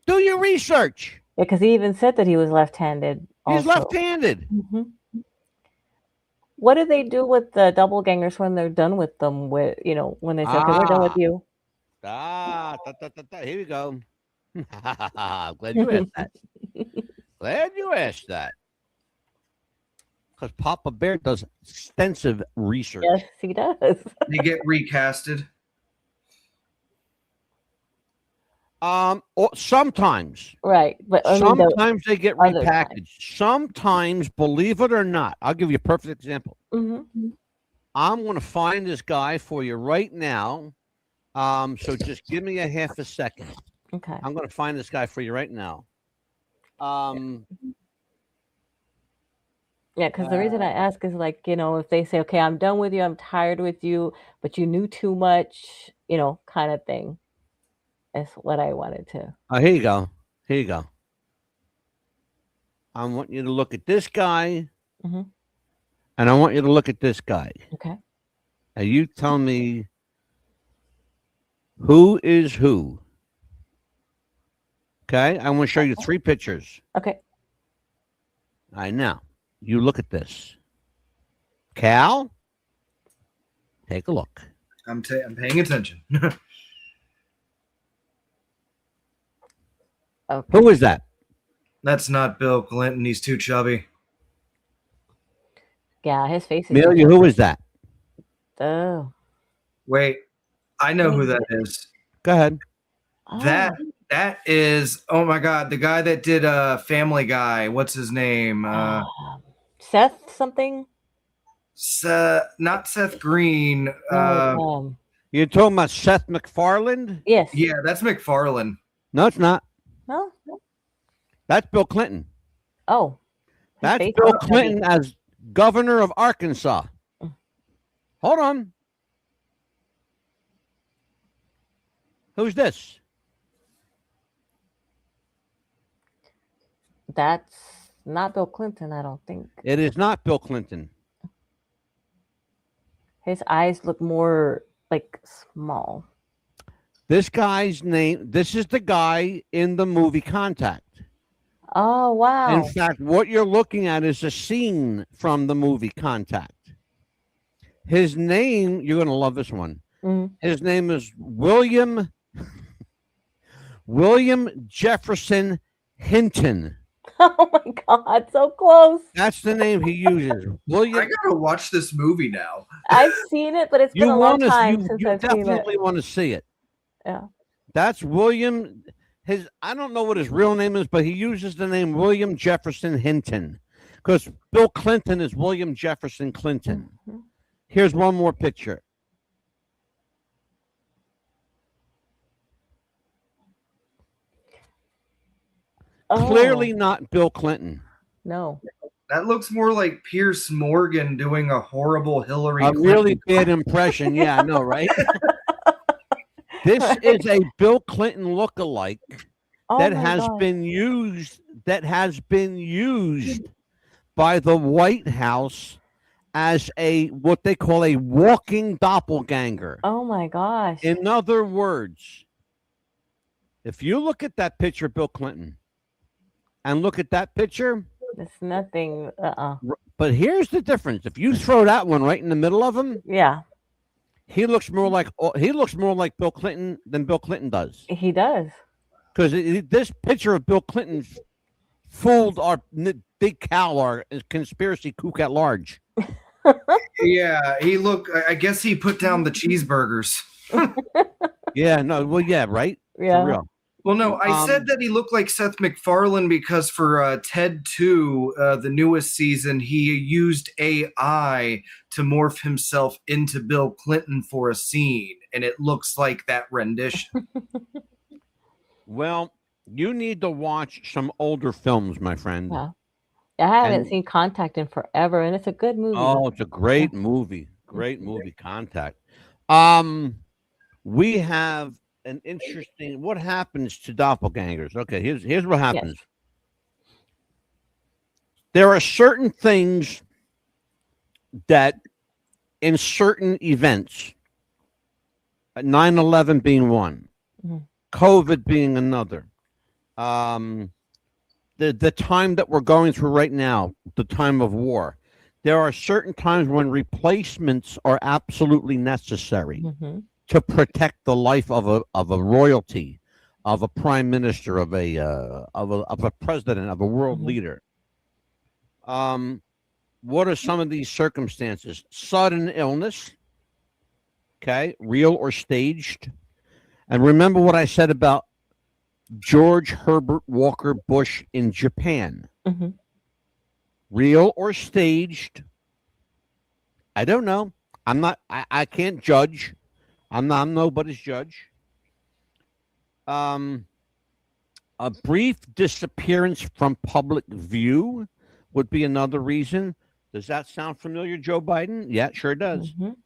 Do your research. Yeah, because he even said that he was left-handed. He's left-handed. Mm-hmm. What do they do with the doppelgangers when they're done with them? With when they say, "Okay, we're done with you." Here we go. Glad you asked that. Glad you asked that. Because Papa Bear does extensive research. Yes, he does. They get recasted. Sometimes. Right. But sometimes they get repackaged. Sometimes, believe it or not, I'll give you a perfect example. Mm-hmm. I'm going to find this guy for you right now. So just give me a half a second. Okay. I'm going to find this guy for you right now. Yeah, because the reason I ask is if they say, "Okay, I'm done with you, I'm tired with you, but you knew too much," kind of thing. That's what I wanted to. Here you go. Here you go. I want you to look at this guy, and I want you to look at this guy. Okay. Now you tell me who is who. Okay, I want to show you 3 pictures. Okay. All right, now you look at this. Cal, take a look. I'm paying attention. Okay. Who is that? That's not Bill Clinton. He's too chubby. Yeah, his face is Amelia, who is that? Oh. Wait, I know who that is. Go ahead. That is, oh my God, the guy that did Family Guy. What's his name? Seth something? Not Seth Green. No, You're talking about Seth MacFarlane? yes. Yeah, that's McFarlane. No, it's not. No. That's Bill Clinton. Oh. His That's face Bill is chubby. Clinton as governor of Arkansas. Hold on. Who's this? That's not Bill Clinton, I don't think. It is not Bill Clinton. His eyes look more like small. This guy's name, this is the guy in the movie Contact. Oh, wow. In fact, what you're looking at is a scene from the movie Contact. His name, you're going to love this one. Mhm. His name is William Jefferson Hinton. Oh my God, so close. That's the name he uses. I William. gotta watch this movie now. I've seen it, but it's been a long time since you I've seen it. definitely want to see it. Yeah. That's William. I don't know what his real name is, but he uses the name William Jefferson Hinton because Bill Clinton is William Jefferson Clinton. Mhm. Here's one more picture. Clearly Oh, not Bill Clinton. no. That looks more like Pierce Morgan doing a horrible Hillary A Clinton. really bad impression. Yeah, I know, right? This is a Bill Clinton lookalike Oh that my has gosh. been used by the White House as what they call a walking doppelganger. Oh my gosh. In other words, if you look at that picture of Bill Clinton and look at that picture, It's nothing. but here's the difference. If you throw that one right in the middle of him, Yeah, he looks more like Bill Clinton than Bill Clinton does. he does. Because this picture of Bill Clinton fooled our big cow, our conspiracy kook at large. Yeah, I guess he put down the cheeseburgers. Yeah, no, well, yeah, right? Yeah. For real. Well, no, I said that he looked like Seth MacFarlane because for Ted 2, the newest season, he used AI to morph himself into Bill Clinton for a scene, and it looks like that rendition. Well, you need to watch some older films, my friend. Yeah. I haven't And- seen Contact in forever, and it's a good movie. Oh, it's a great movie. Great movie, Contact. We have an interesting. What happens to doppelgangers? Okay, here's what happens. There are certain things that, in certain events, 9/11 being one, Mhm. COVID being another, the time that we're going through right now, the time of war. There are certain times when replacements are absolutely necessary Mhm. to protect the life of a royalty, of a prime minister, of a president, of a world Mhm. leader. What are some of these circumstances? Sudden illness, okay, real or staged. And remember what I said about George Herbert Walker Bush in Japan. Mhm. Real or staged? I don't know. I can't judge. I'm nobody's judge. A brief disappearance from public view would be another reason. Does that sound familiar, Joe Biden? Yeah, it sure does. Mhm.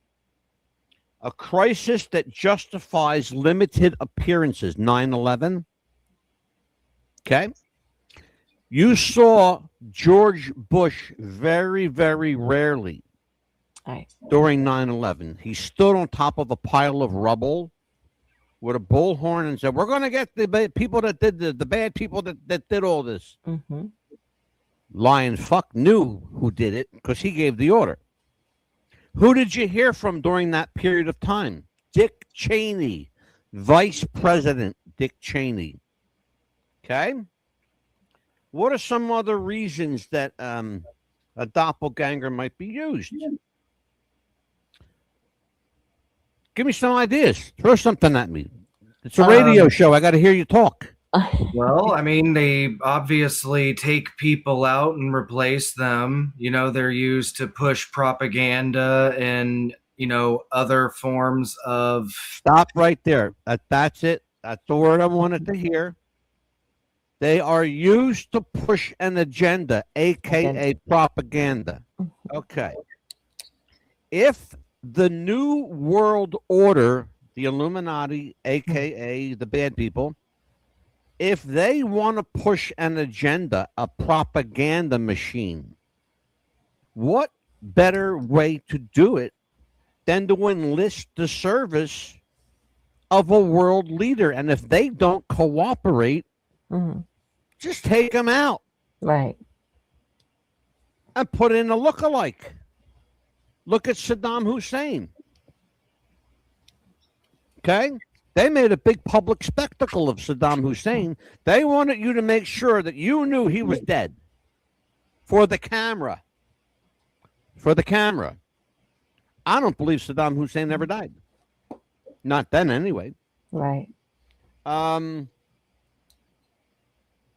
A crisis that justifies limited appearances, 9/11. Okay. You saw George Bush very, very rarely Right. during 9/11. He stood on top of a pile of rubble with a bullhorn and said, "We're going to get the people that did the bad people that did all this." Mhm. Lion fuck knew who did it because he gave the order. Who did you hear from during that period of time? Dick Cheney, Vice President Dick Cheney. Okay. What are some other reasons that a doppelganger might be used? Give me some ideas. Throw something at me. It's a radio show. I got to hear you talk. Well, I mean, they obviously take people out and replace them. You know, they're used to push propaganda and, you know, other forms of. Stop right there. That's it. That's the word I wanted to hear. They are used to push an agenda, aka propaganda. Okay. If the New World Order, the Illuminati, aka the bad people, if they want to push an agenda, a propaganda machine, what better way to do it than to enlist the service of a world leader? And if they don't cooperate, just take them out. Right. And put in a lookalike. Look at Saddam Hussein. Okay? They made a big public spectacle of Saddam Hussein. They wanted you to make sure that you knew he was dead. For the camera. For the camera. I don't believe Saddam Hussein ever died. Not then, anyway. Right.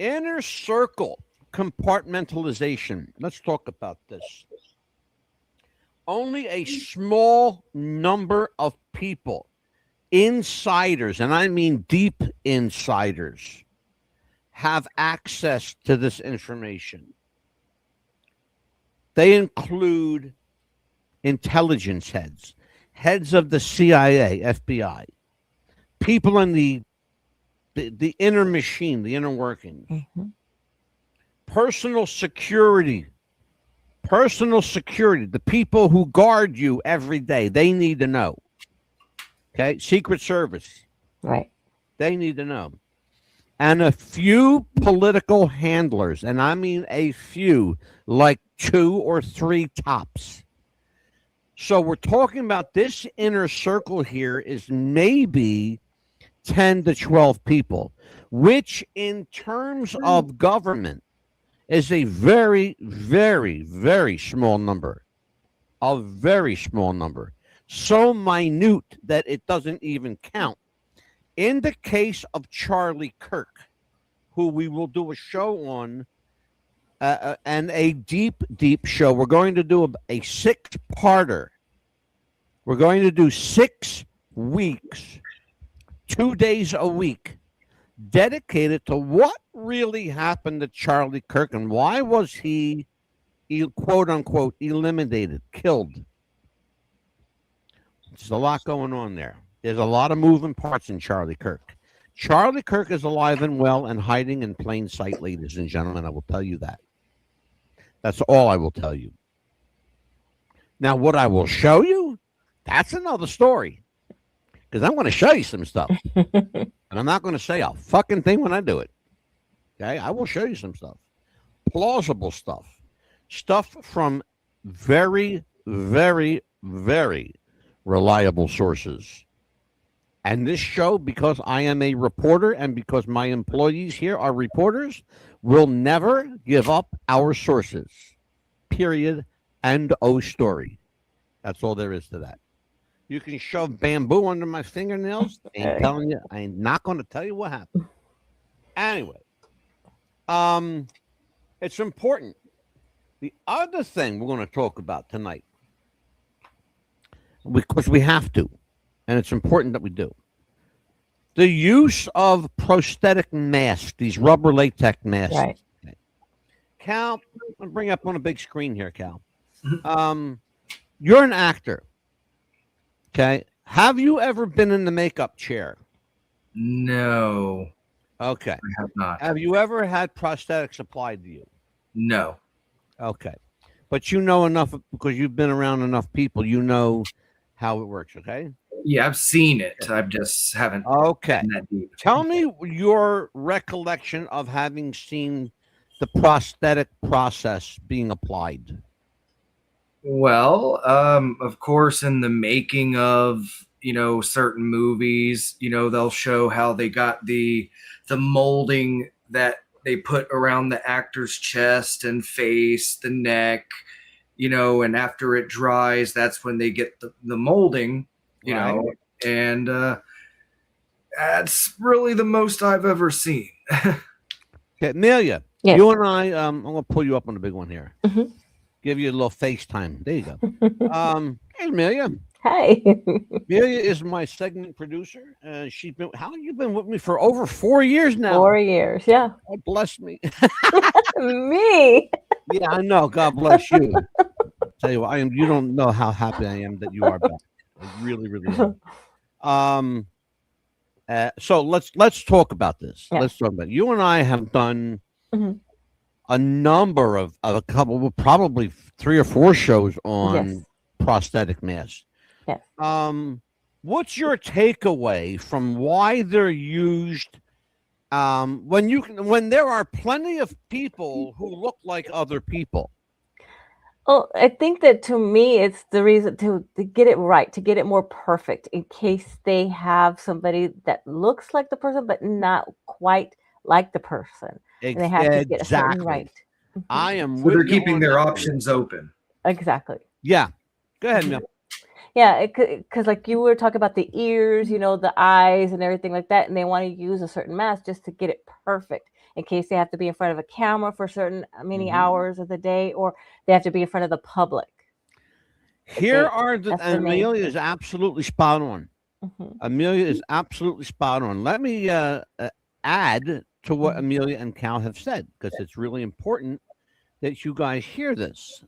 Inner circle compartmentalization. Let's talk about this. Only a small number of people, insiders, and I mean deep insiders, have access to this information. They include intelligence heads, heads of the CIA, FBI, people in the inner machine, the inner workings, personal security, the people who guard you every day, they need to know. Okay, Secret Service, right? They need to know. And a few political handlers, and I mean a few, like 2 or 3 tops. So we're talking about this inner circle here is maybe 10 to 12 people, which in terms of government is a very, very, very small number. A very small number. So minute that it doesn't even count. In the case of Charlie Kirk, who we will do a show on, and a deep, deep show. We're going to do a 6-parter. We're going to do 6 weeks, 2 days a week, dedicated to what really happened to Charlie Kirk and why was he, quote unquote, eliminated, killed. There's a lot going on there. There's a lot of moving parts in Charlie Kirk. Charlie Kirk is alive and well and hiding in plain sight, ladies and gentlemen. I will tell you that. That's all I will tell you. Now, what I will show you, that's another story. Because I'm going to show you some stuff. And I'm not going to say a fucking thing when I do it. Okay? I will show you some stuff. Plausible stuff. Stuff from very, very, very reliable sources. And this show, because I am a reporter and because my employees here are reporters, will never give up our sources. Period. End of story. That's all there is to that. You can shove bamboo under my fingernails. I ain't telling you. I ain't not going to tell you what happened. Anyway, it's important. The other thing we're going to talk about tonight, because we have to, and it's important that we do, the use of prosthetic masks, these rubber latex masks. Right. Okay. Cal, I'll bring up on a big screen here, Cal. You're an actor. Okay. Have you ever been in the makeup chair? No. Okay. I have not. Have you ever had prosthetics applied to you? No. Okay. But you know enough because you've been around enough people. You know how it works. Okay. Yeah, I've seen it. I just haven't. Okay. been that deep. Tell me your recollection of having seen the prosthetic process being applied. Well, of course, in the making of, certain movies, they'll show how they got the molding that they put around the actor's chest and face, the neck, and after it dries, that's when they get the molding, Right. and that's really the most I've ever seen. Okay, Amelia, Yes. you and I, I'm gonna pull you up on the big one here. Mhm. Give you a little FaceTime. There you go. Hey, Amelia. Hi. Amelia is my segment producer. She's been. How long you been with me for over 4 years now? 4 years. Yeah. God bless me. Me. Yeah, I know. God bless you. Tell you what, I am. You don't know how happy I am that you are back. I really, really am. So let's talk about this. Yeah. Let's talk about it. You and I have done Mhm. a number of a couple, probably 3 or 4 shows on Yes. prosthetic masks. Yes. What's your takeaway from why they're used? When there are plenty of people who look like other people. Well, I think that to me, it's the reason to get it right, to get it more perfect in case they have somebody that looks like the person, but not quite like the person. And they have to get a certain Exactly. right. Mhm. I am. So they're with you keeping on their that one. options open. Exactly. Yeah. Go ahead, Mel. Yeah, because like you were talking about the ears, the eyes and everything like that, and they want to use a certain mask just to get it perfect in case they have to be in front of a camera for certain many Mhm. hours of the day, or they have to be in front of the public. Here They- are the. that's the And main Amelia thing. is absolutely spot on. Mhm. Amelia is absolutely spot on. Let me add to what Mhm. Amelia and Cal have said because it's really important that you guys hear this.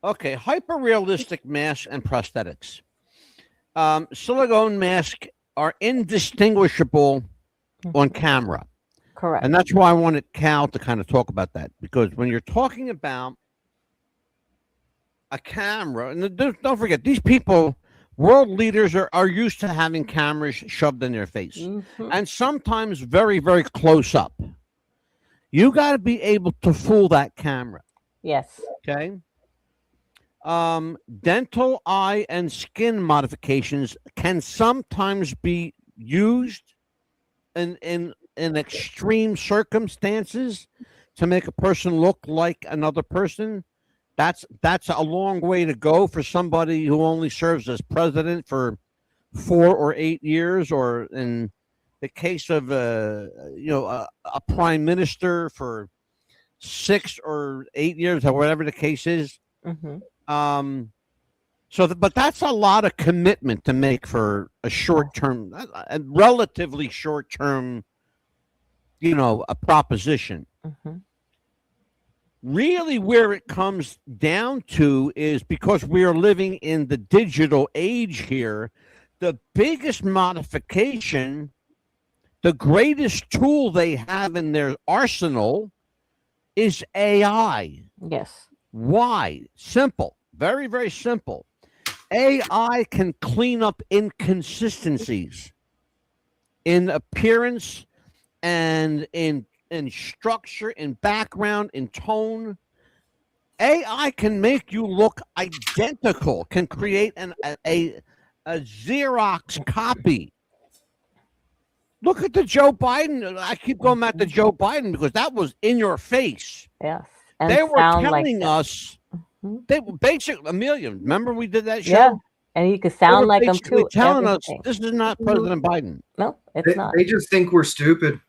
Okay, hyper realistic masks and prosthetics. Silicone masks are indistinguishable on camera. Correct. And that's why I wanted Cal to kind of talk about that because when you're talking about a camera, and don't forget, these people, world leaders, are used to having cameras shoved in their face Mhm. and sometimes very, very close up. You got to be able to fool that camera. Yes. Okay. Dental, eye, and skin modifications can sometimes be used in extreme circumstances to make a person look like another person. That's a long way to go for somebody who only serves as president for 4 or 8 years, or in the case of a prime minister for 6 or 8 years, or whatever the case is. Hmm. But that's a lot of commitment to make for a short term, a relatively short term, a proposition. Hmm. Really, where it comes down to is because we are living in the digital age here, the biggest modification, the greatest tool they have in their arsenal is AI. Yes. Why? Simple. Very, very simple. AI can clean up inconsistencies in appearance and in structure, in background, in tone. AI can make you look identical, can create a Xerox copy. Look at the Joe Biden. I keep going back to Joe Biden because that was in your face. Yes. And They were sound telling like us, Mhm. they were basically, Amelia, remember we did that show? Yeah. And you could They sound were like them basically too. telling us Everything. this is not Mhm. President Biden. No, it's They, not. they just think we're stupid.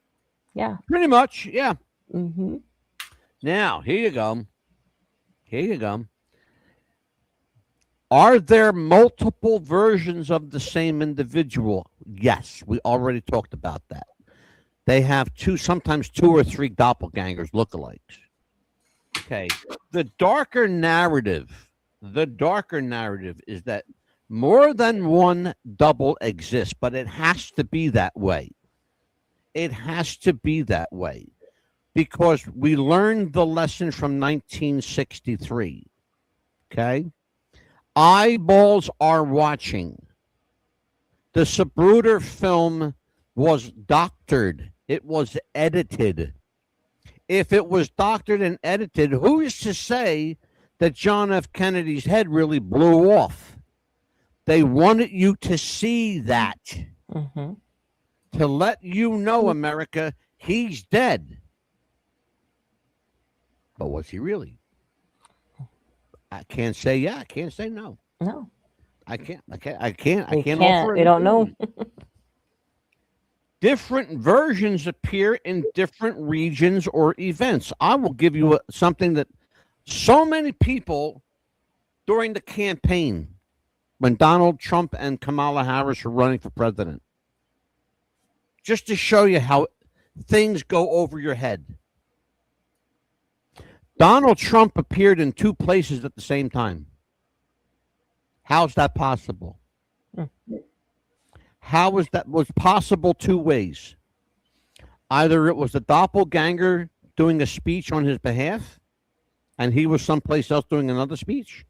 Yeah. Pretty much, yeah. Hmm. Now, here you go. Here you go. Are there multiple versions of the same individual? Yes, we already talked about that. They have sometimes 2 or 3 doppelgangers, lookalikes. Okay. The darker narrative is that more than one double exists, but it has to be that way. It has to be that way because we learned the lesson from 1963. Okay. Eyeballs are watching. The Zapruder film was doctored. It was edited. If it was doctored and edited, who is to say that John F. Kennedy's head really blew off? They wanted you to see that. Hmm. to let you know, America, he's dead. But was he really? I can't say yeah. I can't say no. No. I can't We offer can't. We an don't know. opinion. Different versions appear in different regions or events. I will give you something that so many people during the campaign, when Donald Trump and Kamala Harris were running for president, just to show you how things go over your head. Donald Trump appeared in two places at the same time. How's that possible? How was that was possible two ways? Either it was the doppelganger doing a speech on his behalf, and he was someplace else doing another speech,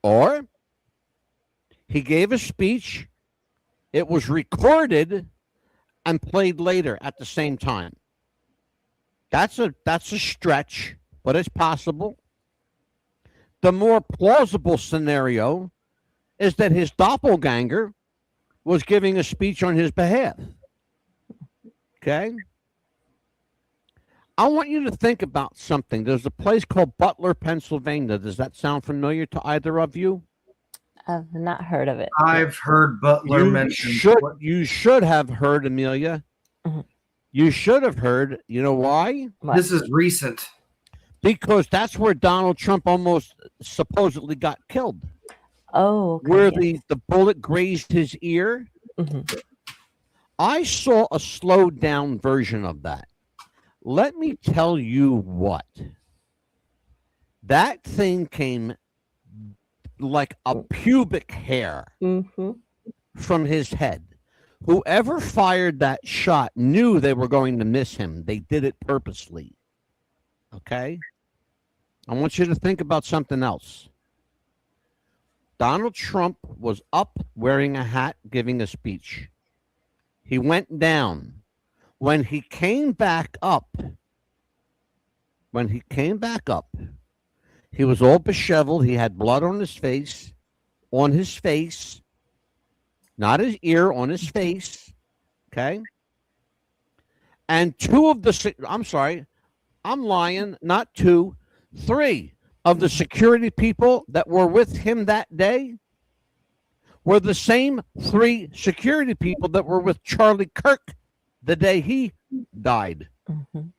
or he gave a speech, it was recorded and played later at the same time. That's a stretch, but it's possible. The more plausible scenario is that his doppelganger was giving a speech on his behalf. Okay? I want you to think about something. There's a place called Butler, Pennsylvania. Does that sound familiar to either of you? I've not heard of it. I've heard Butler mentioned. You should have heard, Amelia. Mhm. You should have heard. You know why? What? This is recent. Because that's where Donald Trump almost supposedly got killed. Oh, okay, Where yes. the bullet grazed his ear. Mhm. I saw a slowed down version of that. Let me tell you what. That thing came like a pubic hair Mhm. from his head. Whoever fired that shot knew they were going to miss him. They did it purposely. Okay? I want you to think about something else. Donald Trump was up wearing a hat, giving a speech. He went down. When he came back up, he was all disheveled. He had blood on his face, not his ear, on his face. Okay. And I'm lying, not two, 3 of the security people that were with him that day were the same 3 security people that were with Charlie Kirk the day he died. Mhm.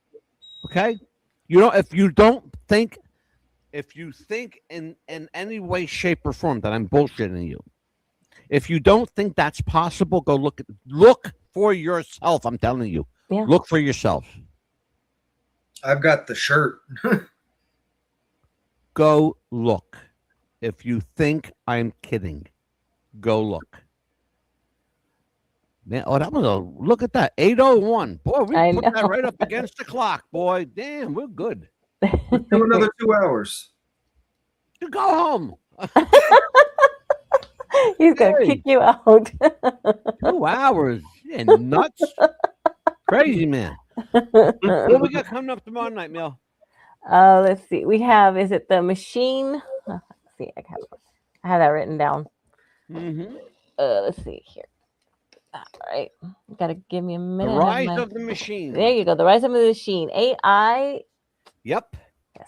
Okay? You know, if you think in any way, shape, or form that I'm bullshitting you, if you don't think that's possible, go look for yourself. I'm telling you. Yeah. Look for yourself. I've got the shirt. Go look. If you think I'm kidding, go look. Man, that was look at that. 8:01. Boy, we I put know. that right up against the clock, boy. Damn, we're good. Do another 2 hours. You go home. He's gonna kick you out. 2 hours. Yeah, nuts. Crazy man. What do we got coming up tomorrow night, Mel? Let's see. We have, is it the machine? Let's see, I have that written down. Mm-hmm. Let's see here. All right. You gotta give me a The minute. Rise of the Machine. There you go. The Rise of the Machine. AI. Yep. Yes.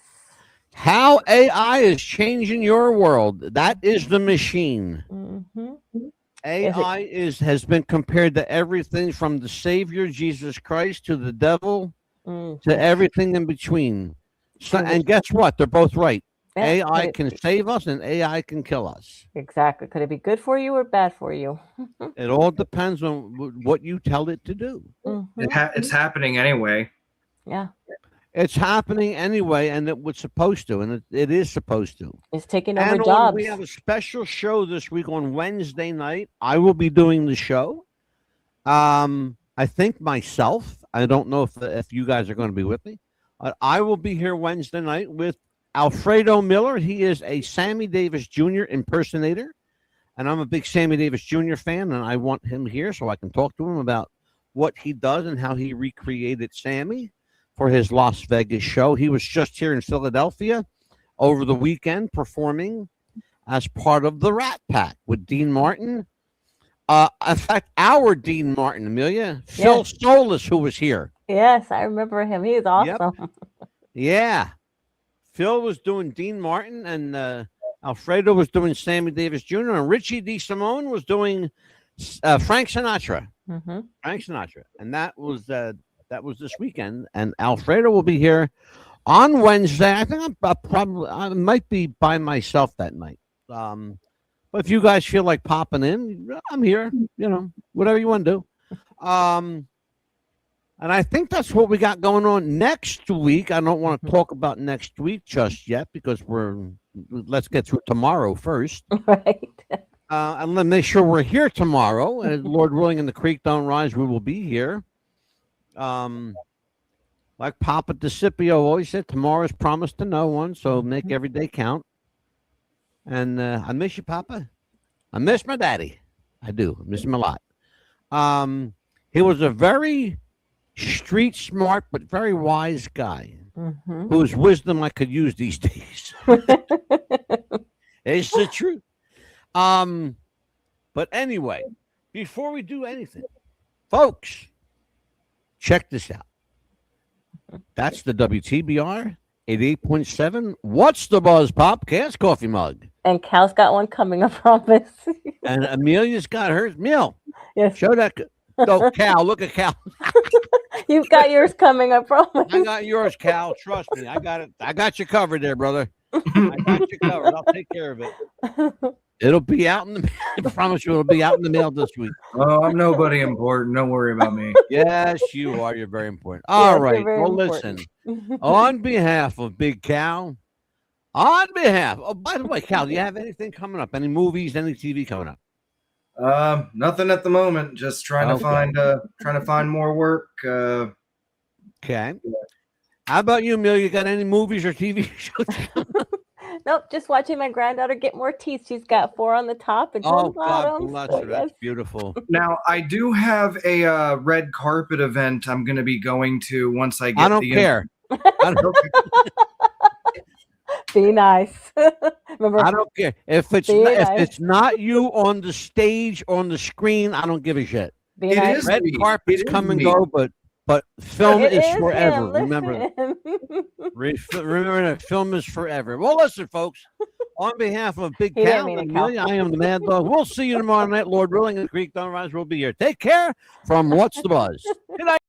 How AI is changing your world. That is the machine. Mm-hmm. AI has been compared to everything from the Savior, Jesus Christ, to the devil, to everything in between. So, and guess what? They're both right. Yeah, AI can save us and AI can kill us. Exactly. Could it be good for you or bad for you? It all depends on what you tell it to do. Mm-hmm. It's happening anyway. Yeah. It's happening anyway, and it was supposed to, and it is supposed to. It's taking over And jobs. we have a special show this week on Wednesday night. I will be doing the show. I think myself. I don't know if you guys are going to be with me. I will be here Wednesday night with Alfredo Miller. He is a Sammy Davis Jr. impersonator, and I'm a big Sammy Davis Jr. fan, and I want him here so I can talk to him about what he does and how he recreated Sammy for his Las Vegas show. He was just here in Philadelphia over the weekend performing as part of the Rat Pack with Dean Martin, In fact, our Dean Martin, Amelia, Phil Solis, who was here. Yes, I remember him. He is awesome. Yep. Yeah. Phil was doing Dean Martin, and Alfredo was doing Sammy Davis Jr., and Richie DeSimone was doing Frank Sinatra. Mm-hmm. Frank Sinatra. And that was this weekend. And Alfredo will be here on Wednesday. I think I might be by myself that night. But if you guys feel like popping in, I'm here. Whatever you want to do. And I think that's what we got going on next week. I don't want to talk about next week just yet because let's get through tomorrow first. Right. And then make sure we're here tomorrow. And Lord willing, and the creek don't rise, we will be here. Like Papa DeCipio always said, tomorrow's promised to no one, so make every day count. And I miss you, Papa. I miss my daddy. I do. I miss him a lot. He was a very street smart but very wise guy whose wisdom I could use these days. It's the truth. But anyway, before we do anything, folks, check this out. That's the WTBR 88.7. What's the Buzz Pop Gas Coffee Mug? And Cal's got one coming, I promise. And Amelia's got hers. Meal. Yes. Show that. Oh, Cal, look at Cal. You've got yours coming, I promise. I got yours, Cal. Trust me. I got it. I got you covered there, brother. I got you covered. I'll take care of it. It'll be out in the I promise you it'll be out in the mail this week. Oh, I'm nobody important. Don't worry about me. Yes, you are. You're very important. All right. Well, important. listen. On behalf of Big Cal, by the way, Cal, do you have anything coming up? Any movies, any TV coming up? Nothing at the moment. Just trying to find more work. Okay. How about you, Amelia? You got any movies or TV shows? Nope, just watching my granddaughter get more teeth. She's got 4 on the top and 2 on the bottom. God bless her. That's beautiful. Now, I do have a red carpet event I'm going to be going to once I get. I don't care. Be nice. Remember, I don't care if it's not you on the stage or on the screen. I don't give a shit. Be nice. Red carpets come and go, but film is forever. Remember that. Remember that film is forever. Well, listen, folks. On behalf of Big Cal and Amelia, I am the Mad Dog. We'll see you tomorrow night, Lord willing, and the creek don't rise. We'll be here. Take care from What's the Buzz. Good night.